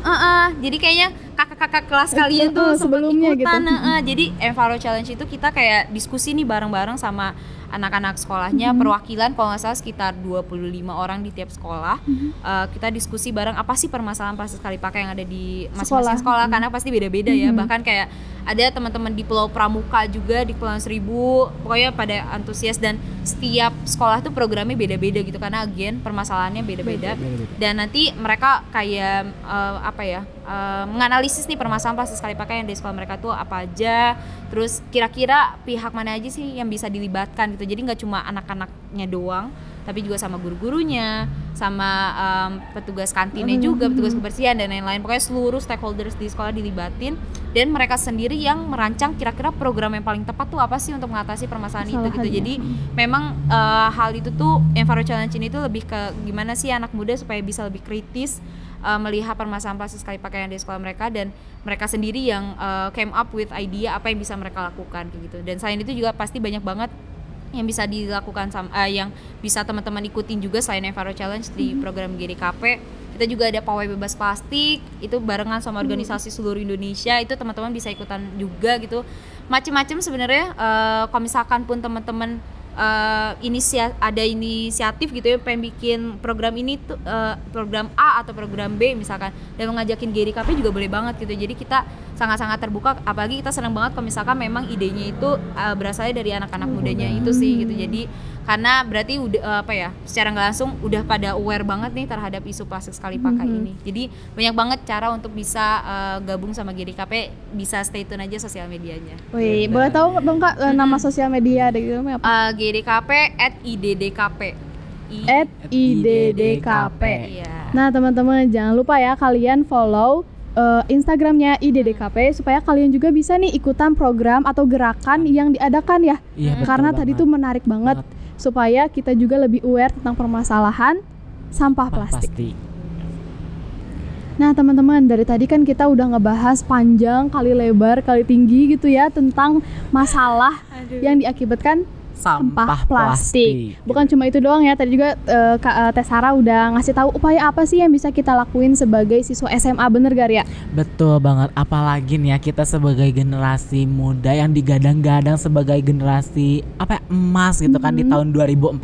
jadi kayaknya kakak-kakak kelas kalian tuh sebelumnya ikutan, gitu. Jadi Enviro Challenge itu kita kayak diskusi nih bareng-bareng sama anak-anak sekolahnya, perwakilan kalau nggak salah sekitar 25 orang di tiap sekolah. Kita diskusi bareng apa sih permasalahan plastik sekali pakai yang ada di masing-masing sekolah, karena pasti beda-beda ya. Bahkan kayak ada teman-teman di Pulau Pramuka juga, di Kepulauan Seribu, pokoknya pada antusias, dan setiap sekolah tuh programnya beda-beda gitu karena again permasalahannya beda-beda. Dan nanti mereka kayak menganalisis nih permasalahan plastik sekali pakai yang di sekolah mereka tuh apa aja, terus kira-kira pihak mana aja sih yang bisa dilibatkan gitu. Jadi nggak cuma anak-anaknya doang, tapi juga sama guru-gurunya, sama petugas kantinnya juga, petugas kebersihan dan lain-lain. Pokoknya seluruh stakeholders di sekolah dilibatin, dan mereka sendiri yang merancang kira-kira program yang paling tepat tuh apa sih untuk mengatasi permasalahan itu gitu. Jadi memang hal itu tuh Enviro Challenge ini tuh lebih ke gimana sih anak muda supaya bisa lebih kritis melihat permasalahan plastik sekali pakai yang di sekolah mereka, dan mereka sendiri yang came up with idea apa yang bisa mereka lakukan kayak gitu. Dan selain itu juga pasti banyak banget yang bisa dilakukan yang bisa teman-teman ikutin juga selain Enviro Challenge di program GDKP. Kita juga ada pawai bebas plastik, itu barengan sama organisasi seluruh Indonesia, itu teman-teman bisa ikutan juga gitu. Macem-macem sebenarnya, kalau misalkan pun teman-teman ada inisiatif gitu ya, pengen bikin program ini tuh program A atau program B misalkan, dan mengajakin GDKP juga boleh banget gitu. Jadi kita sangat-sangat terbuka, apalagi kita senang banget kalau misalkan memang idenya itu berasalnya dari anak-anak mudanya itu sih gitu. Jadi karena berarti udah secara nggak langsung udah pada aware banget nih terhadap isu plastik sekali pakai ini. Jadi banyak banget cara untuk bisa gabung sama GDKP, bisa stay tune aja sosial medianya. Wih, boleh tahu dong Kak nama sosial media ada gitu apa? GDKP @IDDKP. @IDDKP. Iya. Nah teman-teman jangan lupa ya kalian follow Instagramnya IDDKP supaya kalian juga bisa nih ikutan program atau gerakan yang diadakan ya. Iya, Karena tadi tuh menarik banget supaya kita juga lebih aware tentang permasalahan sampah plastik. Nah teman-teman, dari tadi kan kita udah ngebahas panjang kali lebar kali tinggi gitu ya tentang masalah yang diakibatkan sampah plastik. Bukan cuma itu doang ya, tadi juga Teh Sarah udah ngasih tahu upaya apa sih yang bisa kita lakuin sebagai siswa SMA, bener gak ya? Betul banget, apalagi nih ya kita sebagai generasi muda yang digadang-gadang sebagai generasi emas gitu kan di tahun 2045.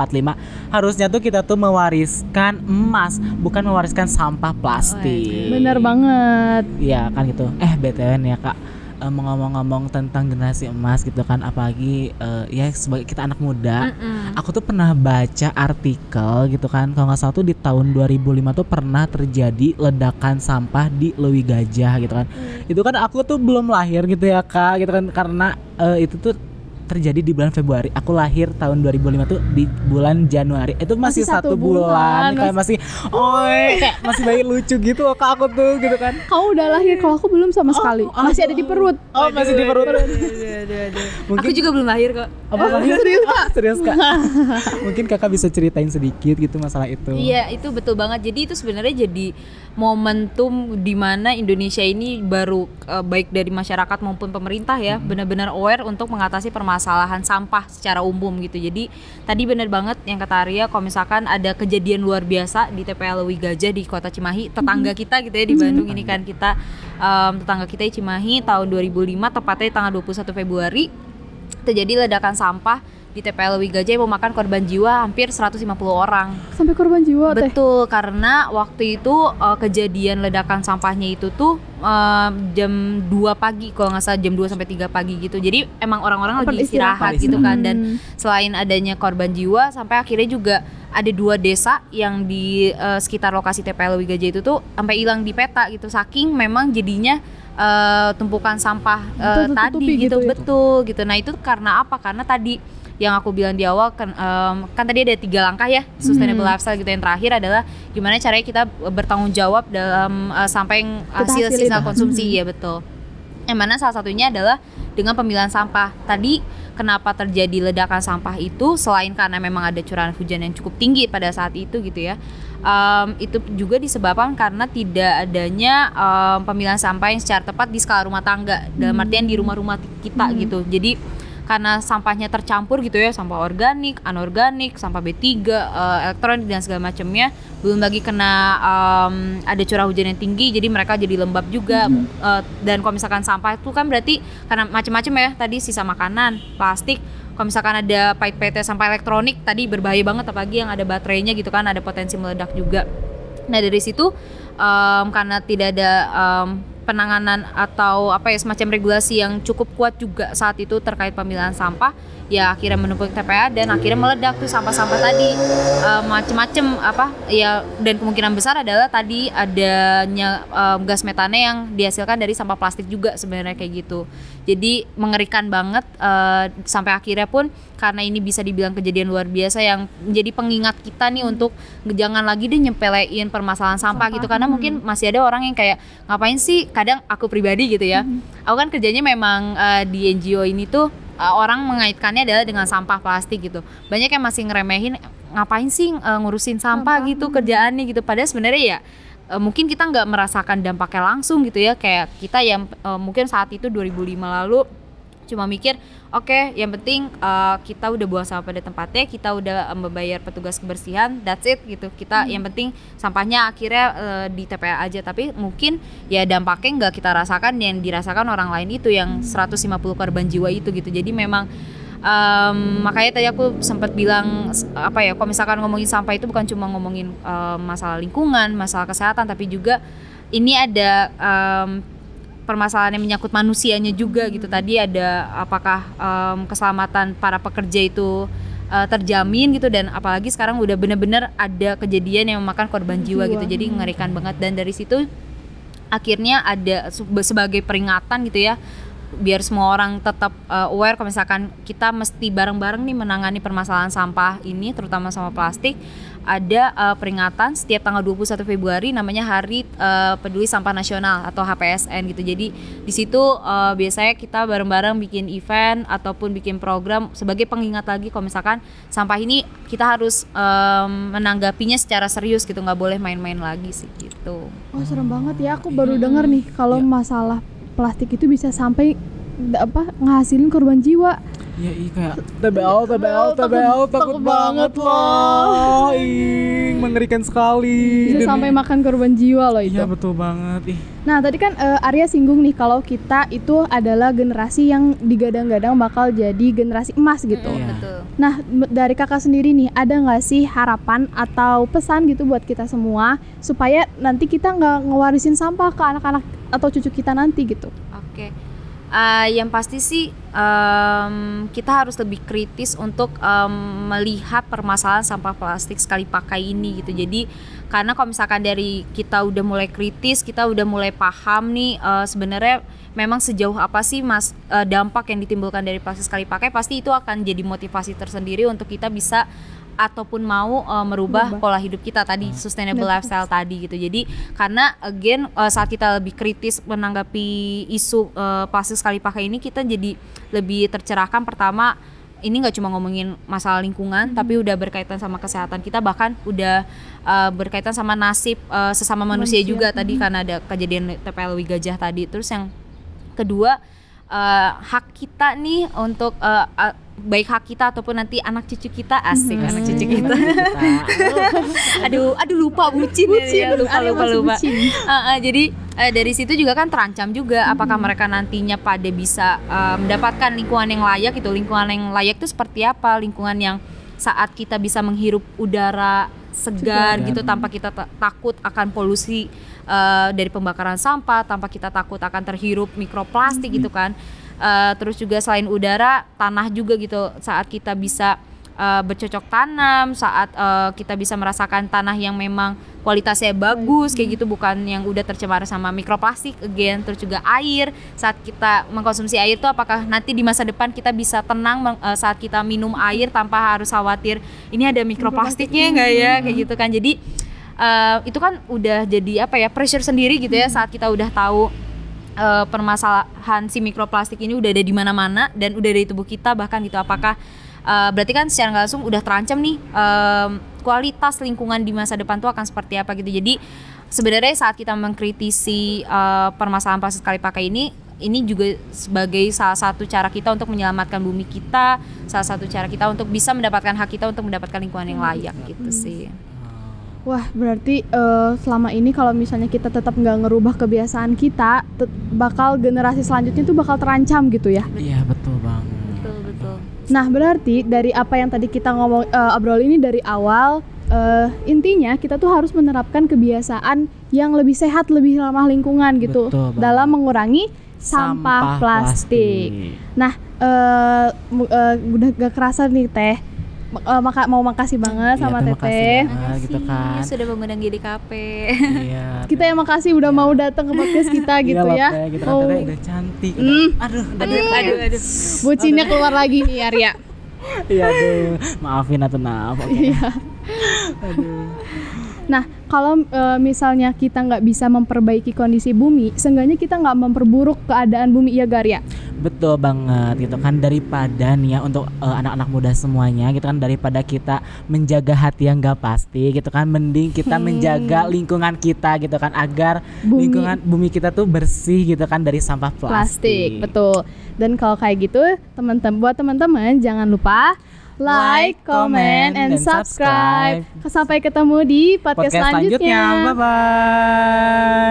Harusnya tuh kita tuh mewariskan emas, bukan mewariskan sampah plastik. Bener banget. Iya kan gitu. BTW nih ya Kak, ngomong-ngomong tentang generasi emas gitu kan, apalagi ya sebagai kita anak muda, aku tuh pernah baca artikel gitu kan, kalau nggak salah tuh di tahun 2005 tuh pernah terjadi ledakan sampah di Lewi Gajah gitu kan. Itu kan aku tuh belum lahir gitu ya Kak, gitu kan, karena itu tuh terjadi di bulan Februari. Aku lahir tahun 2005 tuh di bulan Januari. Itu masih 1 bulan. Kayak masih masih bayi lucu gitu loh Kak aku tuh gitu kan. Kamu udah lahir, kalau aku belum sama sekali. Masih ada di perut. Masih di perut. Aku juga belum lahir kok. Serius Kak? Serius Kak. Mungkin Kakak bisa ceritain sedikit gitu masalah itu. Iya, itu betul banget. Jadi itu sebenarnya jadi momentum di mana Indonesia ini baru baik dari masyarakat maupun pemerintah ya benar-benar aware untuk mengatasi permasalahan sampah secara umum gitu. Jadi tadi benar banget yang kata Arya, kalau misalkan ada kejadian luar biasa di TPA Lewi Gajah di Kota Cimahi, tetangga kita gitu ya di Bandung ini kan kita tetangga kita di Cimahi tahun 2005 tepatnya tanggal 21 Februari terjadi ledakan sampah di TPA Lewi Gajah yang memakan korban jiwa hampir 150 orang. Sampai korban jiwa Teh? Betul, karena waktu itu kejadian ledakan sampahnya itu tuh jam 2 pagi kalau nggak salah, jam 2 sampai 3 pagi gitu. Jadi emang orang-orang lagi istirahat gitu kan. Dan selain adanya korban jiwa, sampai akhirnya juga ada 2 desa yang di sekitar lokasi TPA Lewi Gajah itu tuh sampai hilang di peta gitu. Saking memang jadinya tumpukan sampah tadi gitu ya? Betul gitu. Nah itu karena apa? Karena tadi yang aku bilang di awal kan tadi ada 3 langkah ya sustainable lifestyle gitu. Yang terakhir adalah gimana caranya kita bertanggung jawab dalam sampai hasil sisa konsumsi. Ya betul. Yang mana salah satunya adalah dengan pemilahan sampah. Tadi kenapa terjadi ledakan sampah itu selain karena memang ada curahan hujan yang cukup tinggi pada saat itu gitu ya. Itu juga disebabkan karena tidak adanya pemilahan sampah yang secara tepat di skala rumah tangga, dalam artian di rumah-rumah kita gitu. Jadi karena sampahnya tercampur gitu ya, sampah organik, anorganik, sampah B3, elektronik dan segala macamnya, belum lagi kena ada curah hujan yang tinggi, jadi mereka jadi lembab juga. Dan kalau misalkan sampah itu kan berarti karena macam-macam ya, tadi sisa makanan, plastik. Kalau misalkan ada pait-paitnya sampah elektronik, tadi berbahaya banget, apalagi yang ada baterainya gitu kan, ada potensi meledak juga. Nah dari situ karena tidak ada penanganan atau semacam regulasi yang cukup kuat juga saat itu terkait pemilahan sampah, ya akhirnya menumpuk TPA dan akhirnya meledak tuh sampah-sampah tadi macem-macem ya, dan kemungkinan besar adalah tadi adanya gas metana yang dihasilkan dari sampah plastik juga sebenarnya kayak gitu. Jadi mengerikan banget sampai akhirnya pun karena ini bisa dibilang kejadian luar biasa yang menjadi pengingat kita nih untuk jangan lagi deh nyepelein permasalahan sampah gitu, karena mungkin masih ada orang yang kayak ngapain sih, kadang aku pribadi gitu ya, aku kan kerjanya memang di NGO ini tuh orang mengaitkannya adalah dengan sampah plastik gitu. Banyak yang masih ngeremehin, ngapain sih ngurusin sampah gitu kerjaannya gitu, padahal sebenarnya ya mungkin kita nggak merasakan dampaknya langsung gitu ya, kayak kita yang mungkin saat itu 2005 lalu cuma mikir oke, yang penting kita udah buang sampah pada tempatnya, kita udah membayar petugas kebersihan, that's it gitu. Kita yang penting sampahnya akhirnya di TPA aja, tapi mungkin ya dampaknya nggak kita rasakan, yang dirasakan orang lain itu yang 150 korban jiwa itu gitu. Jadi memang makanya tadi aku sempat bilang kalau misalkan ngomongin sampah itu bukan cuma ngomongin masalah lingkungan, masalah kesehatan, tapi juga ini ada permasalahan yang menyangkut manusianya juga gitu. Tadi ada apakah keselamatan para pekerja itu terjamin gitu, dan apalagi sekarang udah benar-benar ada kejadian yang memakan korban jiwa gitu. Jadi mengerikan banget, dan dari situ akhirnya ada sebagai peringatan gitu ya, biar semua orang tetap aware kalau misalkan kita mesti bareng-bareng nih menangani permasalahan sampah ini, terutama sampah plastik. Ada peringatan setiap tanggal 21 Februari namanya Hari Peduli Sampah Nasional atau HPSN gitu. Jadi di situ biasanya kita bareng-bareng bikin event ataupun bikin program sebagai pengingat lagi kalau misalkan sampah ini kita harus menanggapinya secara serius gitu, nggak boleh main-main lagi sih gitu. Oh serem banget ya, aku baru dengar nih kalau masalah plastik itu bisa sampai ngehasilin korban jiwa. Ya kayak TBL takut banget loh. Mengerikan sekali. Bisa sampai makan korban jiwa loh itu. Iya betul banget. Nah tadi kan Arya singgung nih kalau kita itu adalah generasi yang digadang-gadang bakal jadi generasi emas gitu. Betul. Nah dari kakak sendiri nih, ada nggak sih harapan atau pesan gitu buat kita semua supaya nanti kita nggak ngewarisin sampah ke anak-anak atau cucu kita nanti gitu? Oke. Yang pasti sih kita harus lebih kritis untuk melihat permasalahan sampah plastik sekali pakai ini gitu. Jadi karena kalau misalkan dari kita udah mulai kritis, kita udah mulai paham nih sebenarnya memang sejauh apa sih dampak yang ditimbulkan dari plastik sekali pakai, pasti itu akan jadi motivasi tersendiri untuk kita bisa ataupun mau merubah pola hidup kita tadi, sustainable lifestyle tadi gitu. Jadi karena again saat kita lebih kritis menanggapi isu plastik sekali pakai ini, kita jadi lebih tercerahkan. Pertama, ini nggak cuma ngomongin masalah lingkungan, tapi udah berkaitan sama kesehatan kita, bahkan udah berkaitan sama nasib sesama manusia juga tadi, karena ada kejadian TPLW Gajah tadi. Terus yang kedua, hak kita nih untuk baik hak kita ataupun nanti anak cucu kita, asik anak cucu kita. aduh lupa bucin ya, lupa. Jadi dari situ juga kan terancam juga apakah mereka nantinya pada bisa mendapatkan lingkungan yang layak gitu. Lingkungan yang layak itu seperti apa? Lingkungan yang saat kita bisa menghirup udara segar gitu tanpa kita takut akan polusi dari pembakaran sampah, tanpa kita takut akan terhirup mikroplastik gitu kan. Terus juga selain udara, tanah juga gitu, saat kita bisa bercocok tanam, saat kita bisa merasakan tanah yang memang kualitasnya bagus kayak gitu, bukan yang udah tercemar sama mikroplastik again. Terus juga air, saat kita mengkonsumsi air tuh apakah nanti di masa depan kita bisa tenang saat kita minum air tanpa harus khawatir ini ada mikroplastiknya enggak ya, kayak gitu kan. Jadi itu kan udah jadi pressure sendiri gitu ya, saat kita udah tahu permasalahan si mikroplastik ini udah ada di mana-mana dan udah ada di tubuh kita bahkan gitu. Apakah berarti kan secara nggak langsung udah terancam nih kualitas lingkungan di masa depan tuh akan seperti apa gitu. Jadi sebenarnya saat kita mengkritisi permasalahan plastik sekali pakai ini juga sebagai salah satu cara kita untuk menyelamatkan bumi kita, salah satu cara kita untuk bisa mendapatkan hak kita untuk mendapatkan lingkungan yang layak gitu sih. Wah, berarti selama ini kalau misalnya kita tetap nggak ngerubah kebiasaan kita, bakal generasi selanjutnya tuh bakal terancam gitu ya? Iya, betul banget. Betul. Nah, berarti dari apa yang tadi kita ngomong obrol ini dari awal, intinya kita tuh harus menerapkan kebiasaan yang lebih sehat, lebih ramah lingkungan gitu, dalam mengurangi sampah plastik. Nah, udah gak kerasa nih Teh. Mau makasih banget sama Teteh gitu kan, sudah mengundang GDKP. Iya. Kita yang makasih udah mau datang ke podcast kita gitu ya. Gitu kan, Teteh udah cantik. Aduh. Bucinnya keluar lagi nih Arya. Iya aduh, maafin atau maaf. Iya. Aduh. Nah, kalau misalnya kita nggak bisa memperbaiki kondisi bumi, seenggaknya kita nggak memperburuk keadaan bumi, ya Garya? Betul banget gitu kan, daripada nih ya untuk anak-anak muda semuanya gitu kan, daripada kita menjaga hati yang gak pasti gitu kan, mending kita menjaga lingkungan kita gitu kan, agar lingkungan bumi kita tuh bersih gitu kan dari sampah plastik. Betul. Dan kalau kayak gitu buat teman-teman jangan lupa like, comment, and subscribe. Sampai ketemu di podcast selanjutnya. Bye-bye.